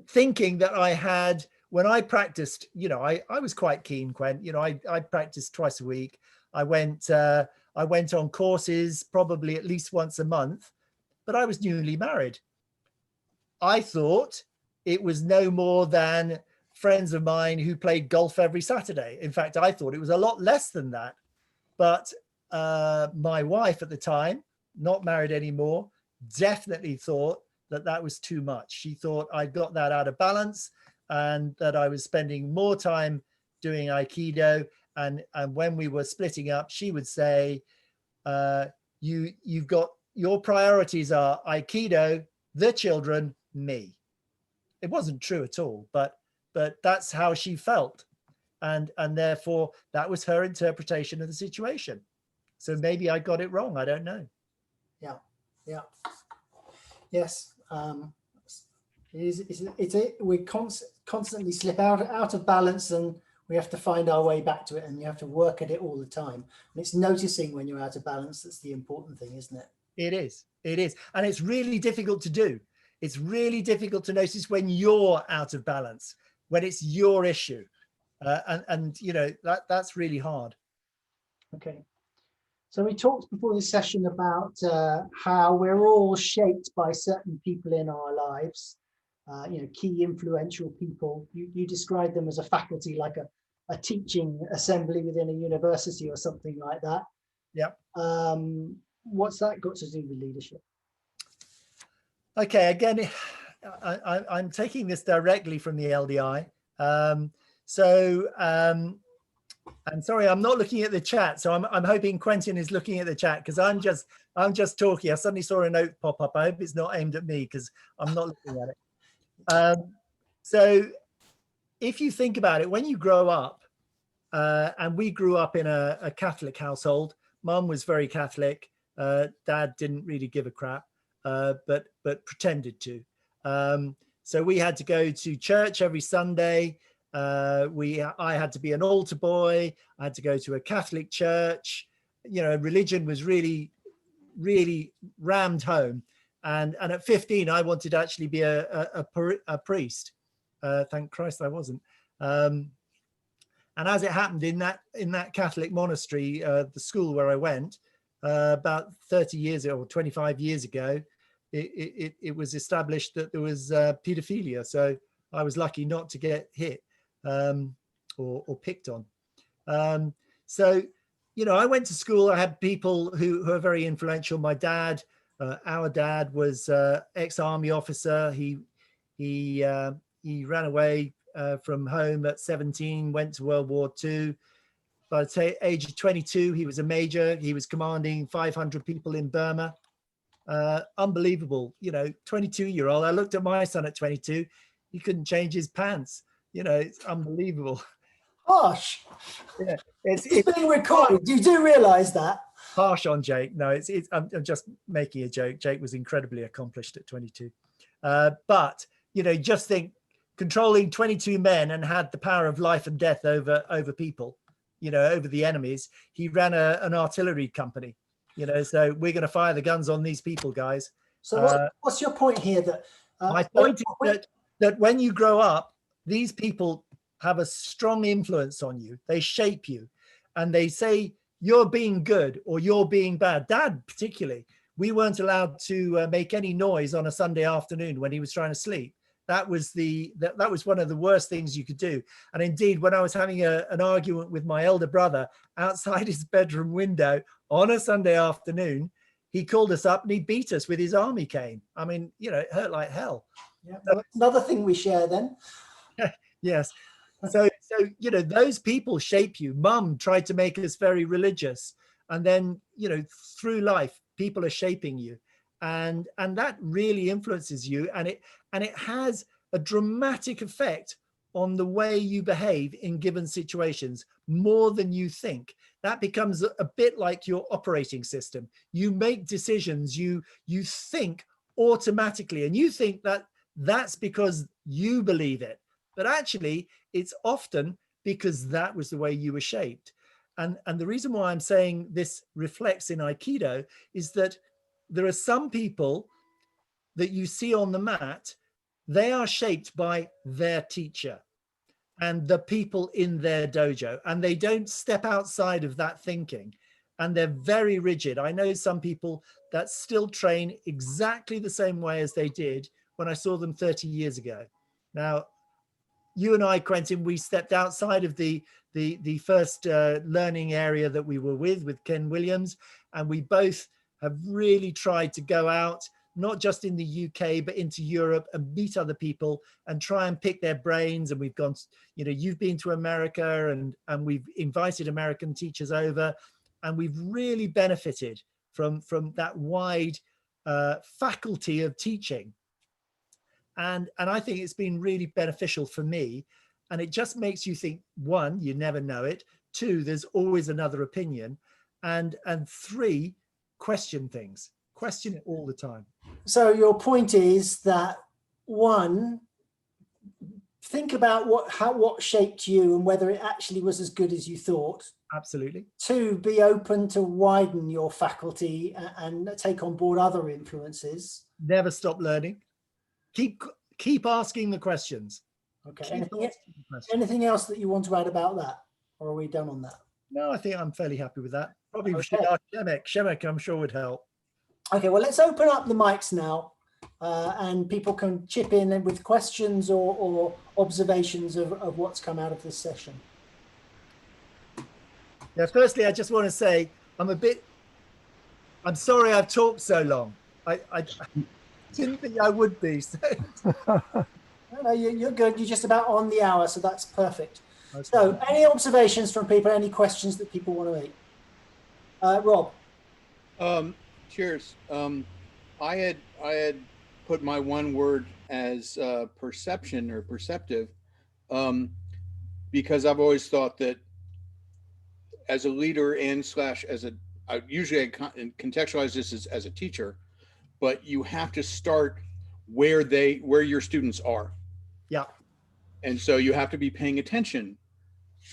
thinking that I had, when I practiced, you know, I was quite keen, Quen, you know, I practiced twice a week. I went on courses probably at least once a month, but I was newly married. I thought it was no more than friends of mine who played golf every Saturday. In fact, I thought it was a lot less than that. But my wife at the time, not married anymore, definitely thought that that was too much. She thought I got that out of balance, and that I was spending more time doing Aikido. And when we were splitting up, she would say, you've got, your priorities are Aikido, the children, me. It wasn't true at all, but that's how she felt. And therefore that was her interpretation of the situation. So maybe I got it wrong. I don't know. Yeah. Yeah. Yes. We constantly slip out of balance, and we have to find our way back to it, and you have to work at it all the time. And it's noticing when you're out of balance that's the important thing, isn't it? It is. It is. And it's really difficult to do. It's really difficult to notice when you're out of balance, when it's your issue. And you know, that's really hard. Okay. So we talked before this session about how we're all shaped by certain people in our lives, you know, key influential people. You described them as a faculty, like a teaching assembly within a university or something like that. Yeah. What's that got to do with leadership? Okay, again, I'm taking this directly from the LDI. I'm sorry, I'm not looking at the chat, so I'm hoping Quentin is looking at the chat, because I'm just talking. I suddenly saw a note pop up. I hope it's not aimed at me, because I'm not looking at it. So if you think about it, when you grow up, and we grew up in a Catholic household. Mum was very Catholic. Dad didn't really give a crap, but pretended to. So we had to go to church every Sunday. I had to be an altar boy. I had to go to a Catholic church. You know, religion was really, really rammed home. And at 15, I wanted to actually be a priest. Thank Christ I wasn't. And as it happened in that Catholic monastery, the school where I went, about 30 years or 25 years ago, it was established that there was pedophilia. So I was lucky not to get hit or picked on. So, you know, I went to school. I had people who are very influential. My dad, our dad, was ex-army officer. He ran away from home at 17, went to World War II. By the age of 22, he was a major. He was commanding 500 people in Burma. Unbelievable, you know, 22-year-old. I looked at my son at 22. He couldn't change his pants. You know, it's unbelievable. Gosh, Yeah, it's being recorded. You do realize that? Harsh on Jake. No, I'm just making a joke. Jake was incredibly accomplished at 22. But, you know, just think, controlling 22 men and had the power of life and death over people, you know, over the enemies. He ran an artillery company, you know, so we're going to fire the guns on these people, guys. So what's your point here? That my point is that when you grow up, these people have a strong influence on you. They shape you, and they say you're being good or you're being bad. Dad, particularly, we weren't allowed to make any noise on a Sunday afternoon when he was trying to sleep. That was that was one of the worst things you could do. And indeed, when I was having an argument with my elder brother outside his bedroom window on a Sunday afternoon, he called us up and he beat us with his army cane. I mean, you know, it hurt like hell. Yeah, another thing we share then. Yes. So, you know, those people shape you. Mum tried to make us very religious. And then, you know, through life, people are shaping you. And that really influences you. And it has a dramatic effect on the way you behave in given situations, more than you think. That becomes a bit like your operating system. You make decisions, you think automatically, and you think that that's because you believe it. But actually, it's often because that was the way you were shaped. And the reason why I'm saying this reflects in Aikido is that there are some people that you see on the mat, they are shaped by their teacher and the people in their dojo, and they don't step outside of that thinking, and they're very rigid. I know some people that still train exactly the same way as they did when I saw them 30 years ago. Now, you and I, Quentin, we stepped outside of the first learning area that we were with Ken Williams, and we both have really tried to go out, not just in the UK, but into Europe and meet other people and try and pick their brains. And we've gone, you know, you've been to America, and we've invited American teachers over, and we've really benefited from that wide faculty of teaching. And I think it's been really beneficial for me. And it just makes you think, one, you never know it. Two, there's always another opinion. And three, question things. Question it all the time. So your point is that, one, think about what shaped you and whether it actually was as good as you thought. Absolutely. Two, be open to widen your faculty and take on board other influences. Never stop learning. Keep asking the questions. Okay. Anything else that you want to add about that, or are we done on that? No, I think I'm fairly happy with that. Probably we should ask Shemek. Shemek, I'm sure, would help. Okay, well, let's open up the mics now, and people can chip in with questions or observations of what's come out of this session. Yeah, firstly, I just want to say I'm sorry I've talked so long. I didn't think I would be. So. No, you're good. You're just about on the hour, so that's perfect. So any observations from people, any questions that people want to make? Rob. Cheers. I had put my one word as perception or perceptive, because I've always thought that as a leader and slash as a, usually I contextualize this as a teacher, but you have to start where your students are. Yeah. And so you have to be paying attention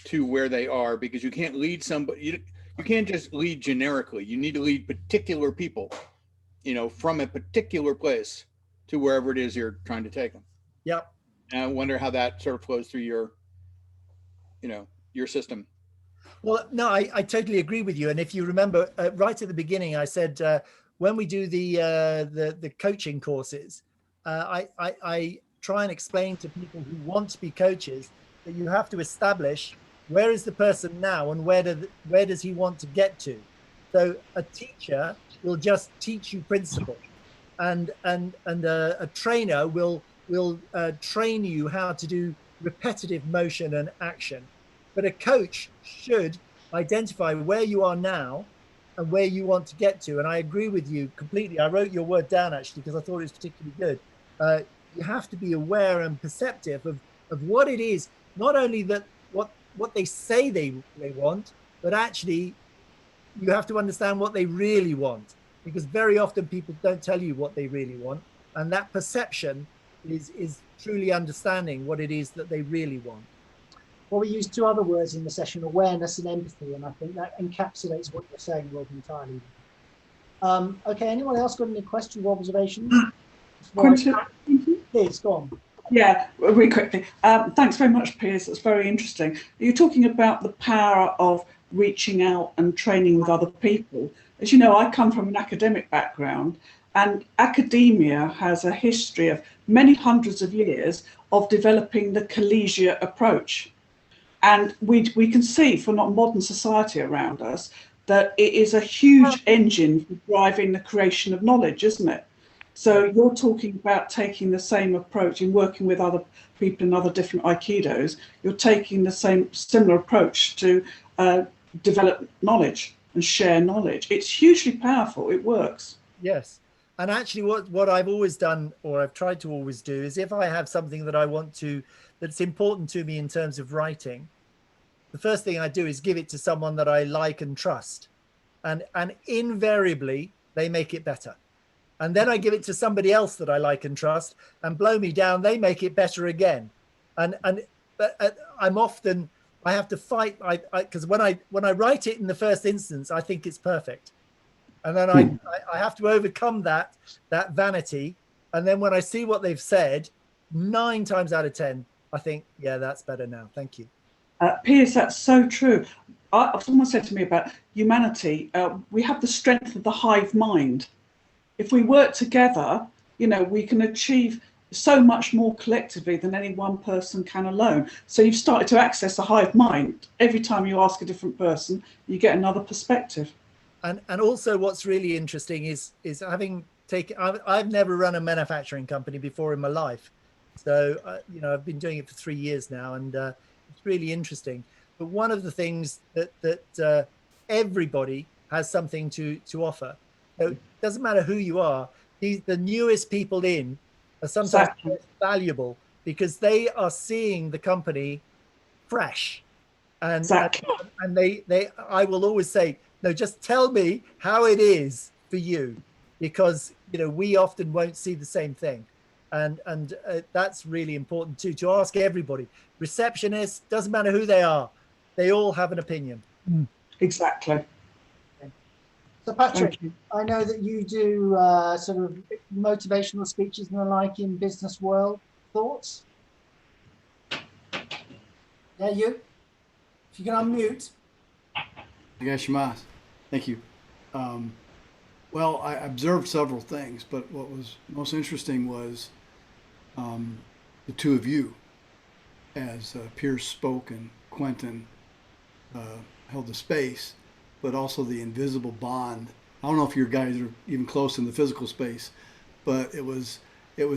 to where they are, because you can't lead somebody, you can't just lead generically. You need to lead particular people, you know, from a particular place to wherever it is you're trying to take them. Yep. And I wonder how that sort of flows through your, you know, your system. Well, no, I totally agree with you. And if you remember right at the beginning, I said, when we do the coaching courses, I try and explain to people who want to be coaches that you have to establish where is the person now and where does he want to get to. So a teacher will just teach you principles, and a trainer will train you how to do repetitive motion and action. But a coach should identify where you are now and where you want to get to. And I agree with you completely. I wrote your word down actually because I thought it was particularly good. You have to be aware and perceptive of what it is, not only that what they say they want, but actually you have to understand what they really want, because very often people don't tell you what they really want. And that perception is truly understanding what it is that they really want. Well, we used two other words in the session, awareness and empathy, and I think that encapsulates what you're saying, Rob, entirely. Okay, anyone else got any questions or observations? Quentin? Please, go on. Yeah, really quickly. Thanks very much, Piers. That's very interesting. You're talking about the power of reaching out and training with other people. As you know, I come from an academic background, and academia has a history of many hundreds of years of developing the collegiate approach. And we can see from our modern society around us that it is a huge engine for driving the creation of knowledge, isn't it? So you're talking about taking the same approach in working with other people in other different Aikidos. You're taking the similar approach to develop knowledge and share knowledge. It's hugely powerful. It works. Yes. And actually what I've always done, or I've tried to always do, is if I have something that I want to, that's important to me in terms of writing, the first thing I do is give it to someone that I like and trust. And invariably, they make it better. And then I give it to somebody else that I like and trust, and blow me down, they make it better again. And I'm often, I have to fight, because when I write it in the first instance, I think it's perfect. And then I have to overcome that vanity. And then when I see what they've said, 9 times out of 10, I think, yeah, that's better now. Thank you. Piers, that's so true. Someone said to me about humanity, we have the strength of the hive mind. If we work together, you know, we can achieve so much more collectively than any one person can alone. So you've started to access a hive mind. Every time you ask a different person, you get another perspective. And also what's really interesting is having taken, I've never run a manufacturing company before in my life. So, you know, I've been doing it for 3 years now, and it's really interesting. But one of the things that everybody has something to offer. So it doesn't matter who you are. The newest people in are sometimes most valuable because they are seeing the company fresh. And they I will always say, no, just tell me how it is for you, because, you know, we often won't see the same thing. And that's really important too, to ask everybody. Receptionists, doesn't matter who they are, they all have an opinion. Exactly. So Patrick, I know that you do sort of motivational speeches and the like in business world. Thoughts? Yeah, you? If you can unmute. Shimas. Thank you. Well, I observed several things, but what was most interesting was the two of you, as Piers spoke and Quentin held the space, but also the invisible bond. I don't know if you guys are even close in the physical space, but it was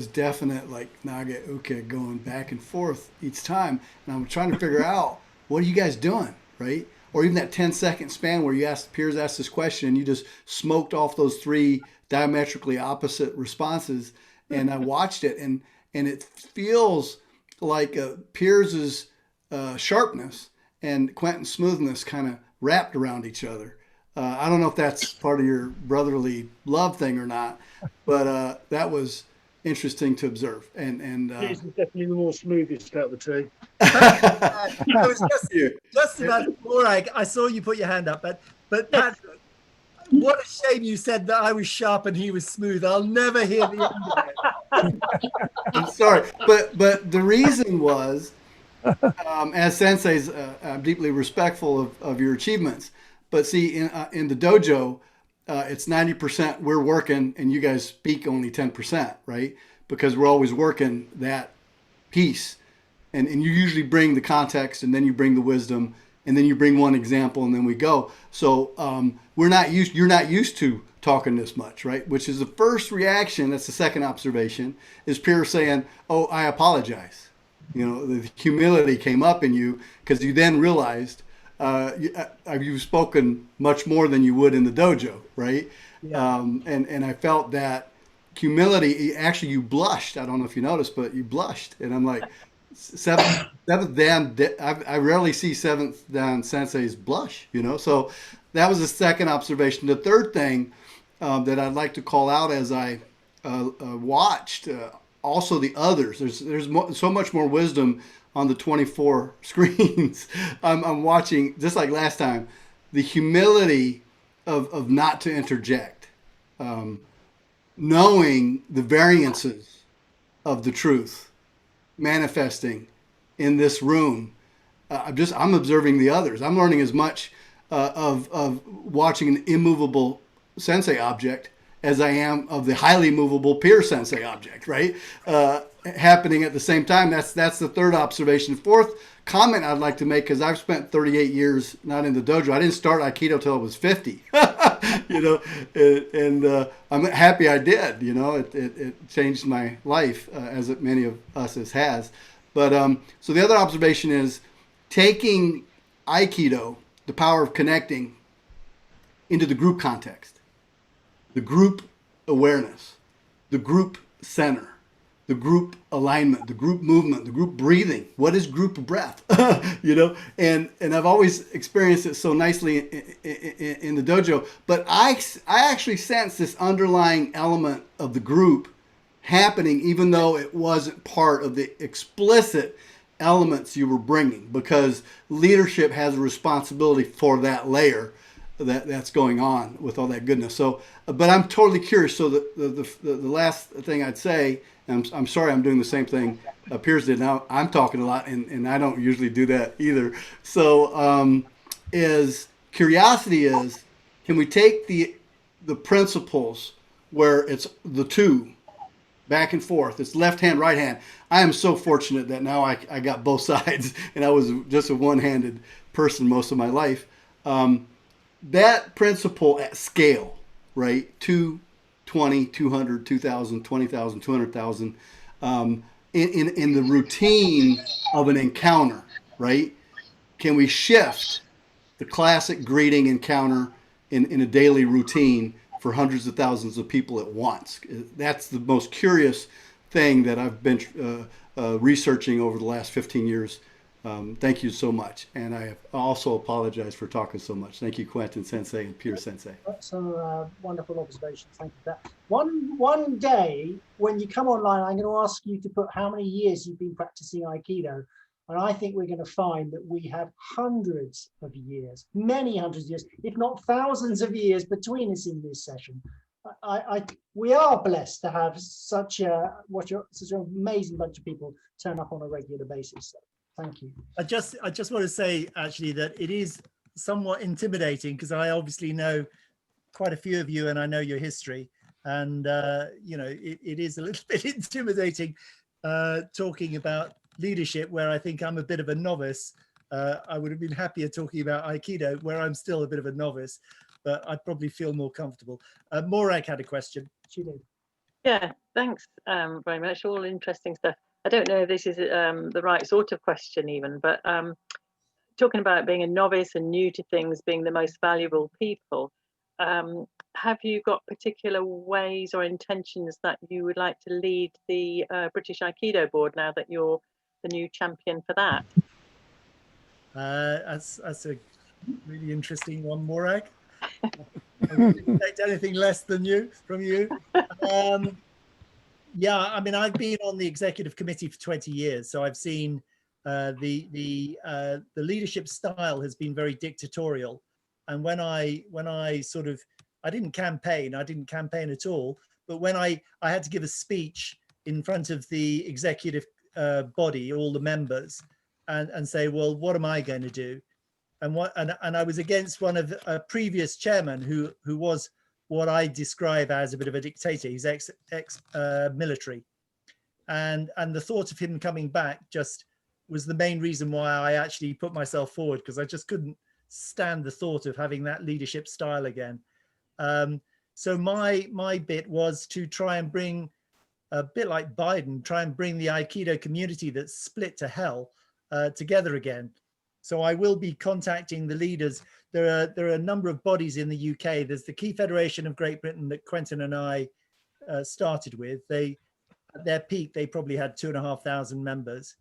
definite, like Naga Uke going back and forth each time. And I'm trying to figure out, what are you guys doing, right? Or even that 10-second span where Piers asked this question and you just smoked off those 3 diametrically opposite responses. And I watched it, and it feels like Piers's sharpness and Quentin's smoothness kind of wrapped around each other. I don't know if that's part of your brotherly love thing or not, but that was interesting to observe. And He's definitely the more smoothest out of the two. I was just about before I saw you put your hand up, but Patrick, what a shame you said that I was sharp and he was smooth. I'll never hear the end of it. I'm sorry, but the reason was, as senseis, I'm deeply respectful of your achievements. But see, in the dojo, it's 90% we're working and you guys speak only 10%, right? Because we're always working that piece. And you usually bring the context, and then you bring the wisdom, and then you bring one example, and then we go. So you're not used to talking this much, right? Which is the first reaction. That's the second observation, is Piers saying, oh, I apologize. You know, the humility came up in you because you then realized you've spoken much more than you would in the dojo, right? Yeah. And I felt that humility, actually you blushed. I don't know if you noticed, but you blushed. And I'm like, seventh Dan, I rarely see seventh Dan senseis blush, you know? So that was the second observation. The third thing that I'd like to call out as I watched also the others, there's so much more wisdom on the 24 screens. I'm watching, just like last time, the humility of not to interject, knowing the variances of the truth manifesting in this room. I'm observing the others. I'm learning as much of watching an immovable sensei object as I am of the highly movable Piers Sensei object, right? Happening at the same time. That's the third observation. Fourth comment I'd like to make, because I've spent 38 years not in the dojo. I didn't start Aikido till I was 50, you know, and I'm happy I did. You know, it changed my life, as many of us has. But so the other observation is taking Aikido, the power of connecting, into the group context, the group awareness, the group center, the group alignment, the group movement, the group breathing. What is group breath? You know, and I've always experienced it so nicely in the dojo. But I actually sense this underlying element of the group happening, even though it wasn't part of the explicit elements you were bringing, because leadership has a responsibility for that layer that's going on with all that goodness. So, but I'm totally curious. So the last thing I'd say, and I'm sorry I'm doing the same thing Piers did. Now I'm talking a lot, and I don't usually do that either. So is curiosity is, can we take the principles where it's the two back and forth, it's left hand, right hand. I am so fortunate that now I got both sides, and I was just a one-handed person most of my life. That principle at scale, right? 2, 20, 200, 2,000, 20,000, 200,000, in the routine of an encounter, right? Can we shift the classic greeting encounter in a daily routine for hundreds of thousands of people at once? That's the most curious thing that I've been researching over the last 15 years. Thank you so much. And I also apologize for talking so much. Thank you, Quentin Sensei and Piers Sensei. Some wonderful observations. Thank you for that. One day, when you come online, I'm going to ask you to put how many years you've been practicing Aikido. And I think we're going to find that we have hundreds of years, many hundreds of years, if not thousands of years between us in this session. We are blessed to have such an amazing bunch of people turn up on a regular basis. So thank you. I just want to say actually that it is somewhat intimidating, because I obviously know quite a few of you and I know your history, and you know, it is a little bit intimidating talking about leadership, where I think I'm a bit of a novice. I would have been happier talking about Aikido, where I'm still a bit of a novice, but I'd probably feel more comfortable. Morag had a question. She did. Yeah, thanks very much. All interesting stuff. I don't know if this is the right sort of question even, but talking about being a novice and new to things, being the most valuable people, have you got particular ways or intentions that you would like to lead the British Aikido Board now that you're the new champion for that? That's a really interesting one, Morag. I wouldn't expect anything less than from you. Yeah, I mean, I've been on the executive committee for 20 years, so I've seen the leadership style has been very dictatorial. And when I sort of, I didn't campaign at all, but when I had to give a speech in front of the executive body, all the members, and say, well, what am I going to do? And I was against one of a previous chairman who was what I describe as a bit of a dictator. He's military, and the thought of him coming back just was the main reason why I actually put myself forward, because I just couldn't stand the thought of having that leadership style again. So my bit was to try and bring, a bit like Biden, try and bring the Aikido community that's split to hell together again. So I will be contacting the leaders. There are a number of bodies in the UK. There's the Key Federation of Great Britain that Quentin and I started with. At their peak, they probably had 2,500 members.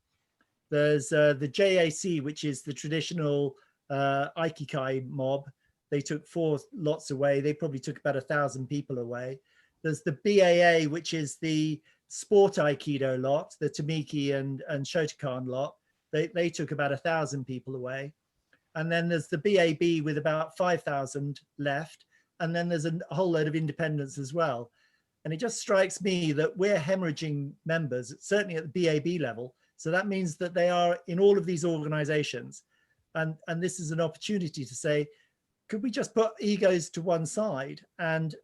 There's the JAC, which is the traditional Aikikai mob. They took 4 lots away. They probably took about 1,000 people away. There's the BAA, which is the sport Aikido lot, the Tamiki and Shotokan lot. They took about 1,000 people away. And then there's the BAB with about 5,000 left. And then there's a whole load of independents as well. And it just strikes me that we're hemorrhaging members, certainly at the BAB level. So that means that they are in all of these organizations. And this is an opportunity to say, could we just put egos to one side and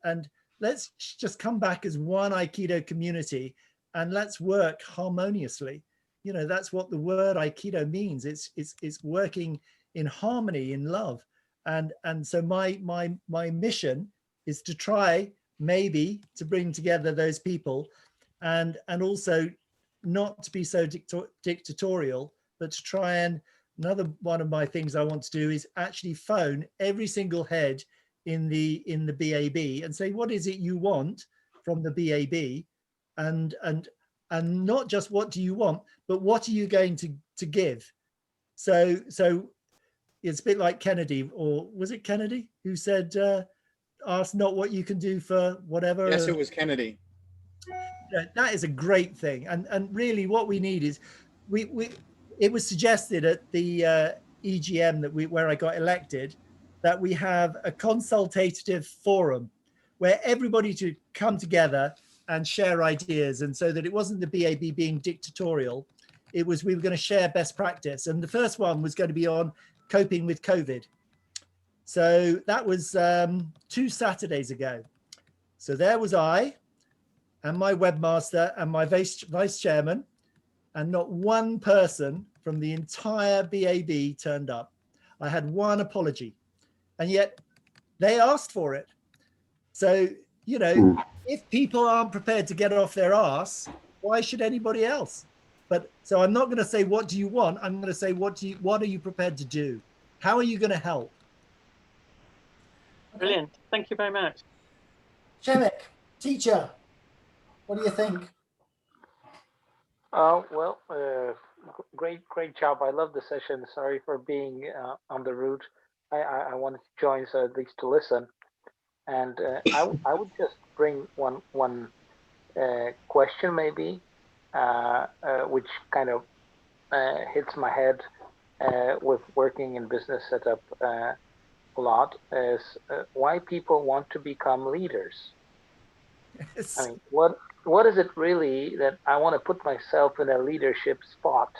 let's just come back as one Aikido community and let's work harmoniously. You know, that's what the word Aikido means. It's working in harmony, in love. And so my mission is to try maybe to bring together those people and also not to be so dictatorial, but to try and, another one of my things I want to do is actually phone every single head in the BAB and say, what is it you want from the BAB? And not just what do you want, but what are you going to give? So it's a bit like Kennedy, or was it Kennedy who said, ask not what you can do for whatever. Yes, it was Kennedy. That is a great thing. And really what we need is, it was suggested at the EGM where I got elected, that we have a consultative forum where everybody to come together and share ideas. And so that it wasn't the BAB being dictatorial, it was, we were going to share best practice. And the first one was going to be on coping with COVID. So that was 2 Saturdays ago. So there was I and my webmaster and my vice chairman, and not one person from the entire BAB turned up. I had one apology, and yet they asked for it. So, you know, if people aren't prepared to get off their arse, why should anybody else? But so I'm not going to say, what do you want? I'm going to say, what are you prepared to do? How are you going to help? Brilliant. Thank you very much. Shemek, teacher, what do you think? Well, great job. I love the session. Sorry for being on the route. I wanted to join, so at least to listen. And I would just bring one question maybe, which kind of hits my head with working in business setup a lot, is why people want to become leaders. Yes. I mean, what is it really that I want to put myself in a leadership spot?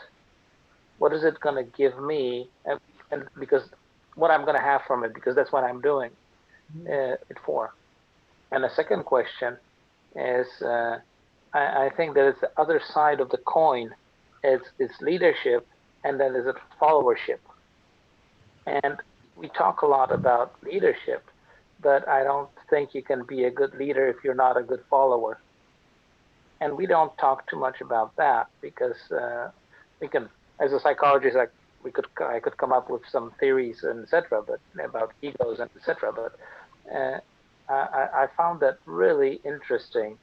What is it going to give me? And because what I'm going to have from it, because that's what I'm doing it for. And the second question is, I think that it's the other side of the coin. It's leadership, and then there's a followership. And we talk a lot about leadership, but I don't think you can be a good leader if you're not a good follower. And we don't talk too much about that, because we can, as a psychologist, I could come up with some theories and etc. but about egos and etc. But I found that really interesting.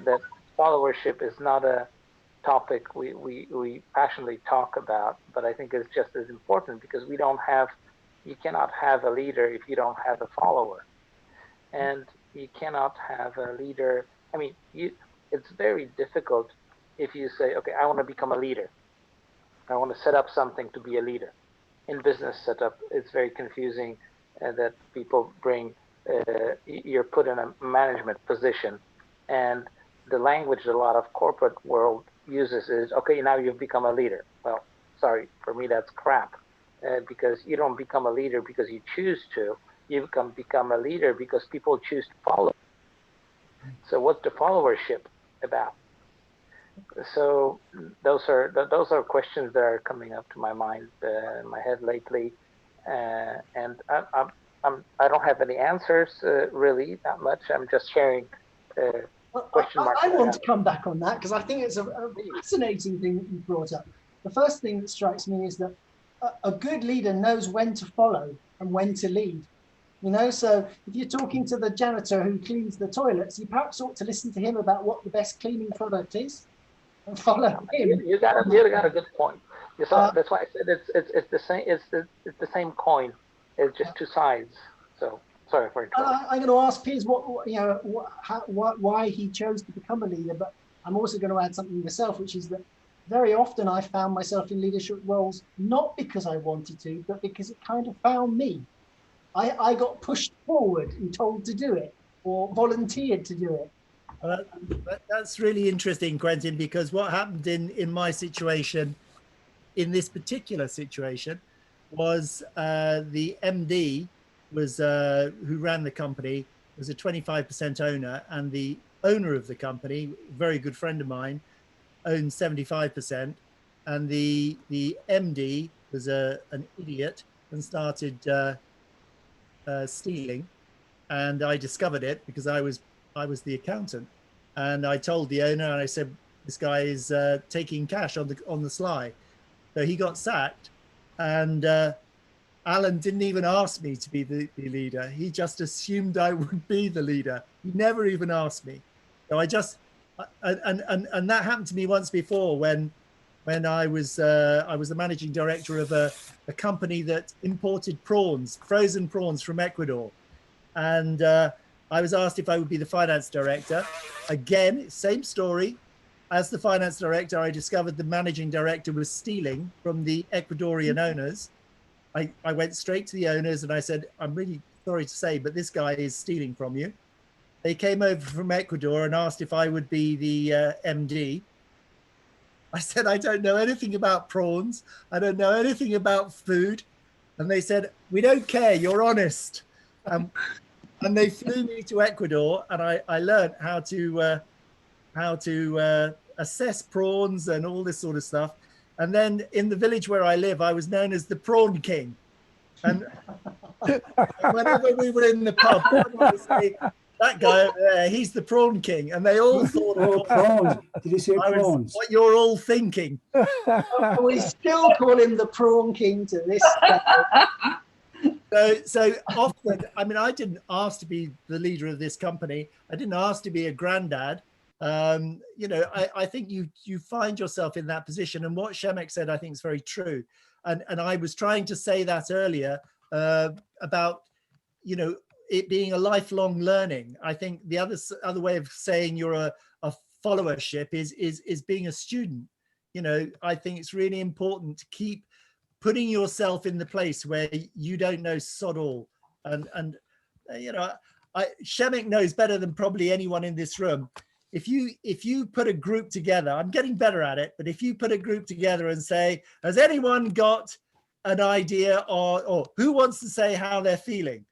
That followership is not a topic we passionately talk about, but I think it's just as important, because you cannot have a leader if you don't have a follower, and you cannot have a leader. I mean, it's very difficult if you say, okay, I want to become a leader. I want to set up something to be a leader. In business setup, it's very confusing that people bring, you're put in a management position, and the language a lot of corporate world uses is, okay, now you've become a leader. Well, sorry, for me that's crap, because you don't become a leader because you choose to. you can become a leader because people choose to follow. So what's the followership about? So those are questions that are coming up to my mind, in my head lately, and I don't have any answers really that much. I'm just sharing question marks. I want to come back on that because I think it's a fascinating thing that you brought up. The first thing that strikes me is that a good leader knows when to follow and when to lead. You know, so if you're talking to the janitor who cleans the toilets, you perhaps ought to listen to him about what the best cleaning product is and follow him. You got a good point. That's why I said it's the same. It's the same coin. It's just two sides. So sorry for interrupting. I'm going to ask Piers why he chose to become a leader, but I'm also going to add something myself, which is that very often I found myself in leadership roles not because I wanted to, but because it kind of found me. I got pushed forward and told to do it or volunteered to do it. That's really interesting, Quentin, because what happened in my situation, in this particular situation, was the MD was who ran the company was a 25% owner, and the owner of the company, a very good friend of mine, owned 75%, and the MD was an idiot and started stealing, and I discovered it because I was the accountant, and I told the owner, and I said, this guy is taking cash on the sly. So he got sacked, and Alan didn't even ask me to be the leader. He just assumed I would be the leader. He never even asked me. So I just and that happened to me once before when I was the managing director of a company that imported prawns, frozen prawns from Ecuador. And I was asked if I would be the finance director. Again, same story. As the finance director, I discovered the managing director was stealing from the Ecuadorian owners. I went straight to the owners and I said, I'm really sorry to say, but this guy is stealing from you. They came over from Ecuador and asked if I would be the MD. I said, I don't know anything about prawns. I don't know anything about food. And they said, we don't care, you're honest. And they flew me to Ecuador, and I learned how to assess prawns and all this sort of stuff. And then in the village where I live, I was known as the Prawn King. And whenever we were in the pub, I would say, that guy over there, he's the Prawn King. And they all thought, prawns. Did you say prawns? What you're all thinking. We still call him the Prawn King to this day. So often, I mean, I didn't ask to be the leader of this company. I didn't ask to be a granddad. You know, I think you find yourself in that position. And what Shemek said, I think is very true. And I was trying to say that earlier about, you know, it being a lifelong learning. I think the other way of saying you're a followership is being a student. You know, I think it's really important to keep putting yourself in the place where you don't know sod all. And you know, Shemek knows better than probably anyone in this room. If you put a group together, I'm getting better at it, but if you put a group together and say, has anyone got an idea or who wants to say how they're feeling?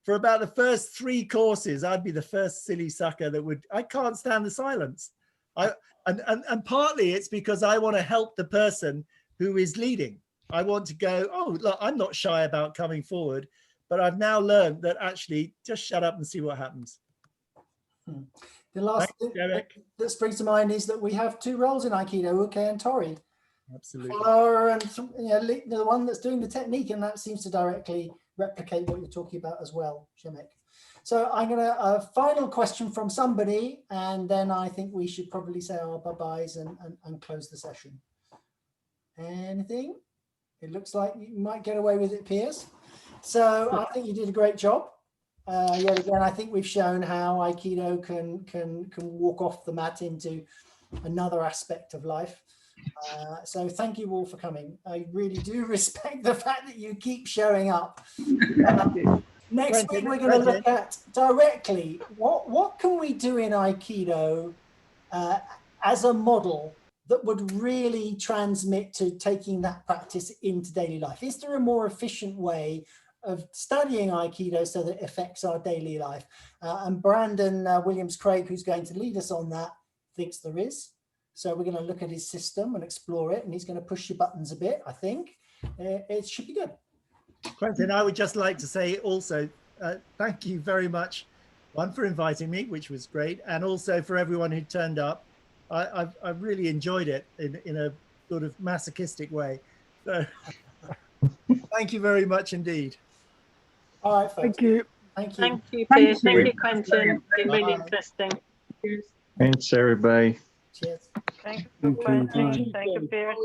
For about the first 3 courses, I'd be the first silly sucker that would, I can't stand the silence. And partly it's because I want to help the person who is leading. I want to go, oh, look, I'm not shy about coming forward, but I've now learned that actually just shut up and see what happens. The last thing that springs to mind is that we have 2 roles in Aikido, Uke and Tori. Absolutely. Follower and, you know, the one that's doing the technique, and that seems to directly replicate what you're talking about as well, Shemek. So I'm going to, a final question from somebody, and then I think we should probably say our bye-byes and close the session. Anything? It looks like you might get away with it, Piers. So I think you did a great job. Yet again, I think we've shown how Aikido can walk off the mat into another aspect of life. So thank you all for coming. I really do respect the fact that you keep showing up. Next week we're going to look at directly what can we do in Aikido as a model that would really transmit to taking that practice into daily life. Is there a more efficient way of studying Aikido so that it affects our daily life. And Brandon Williams-Craig, who's going to lead us on that, thinks there is. So we're going to look at his system and explore it, and he's going to push your buttons a bit, I think. It should be good. Quentin, I would just like to say also, thank you very much, one, for inviting me, which was great, and also for everyone who turned up. I've really enjoyed it in a sort of masochistic way. So thank you very much indeed. All right, folks. Thank you. Thank you. Thank you, Piers. Thank you, Quentin. It's been really interesting. Thanks, everybody. Cheers. Thank you, Quentin. Thank you, Piers.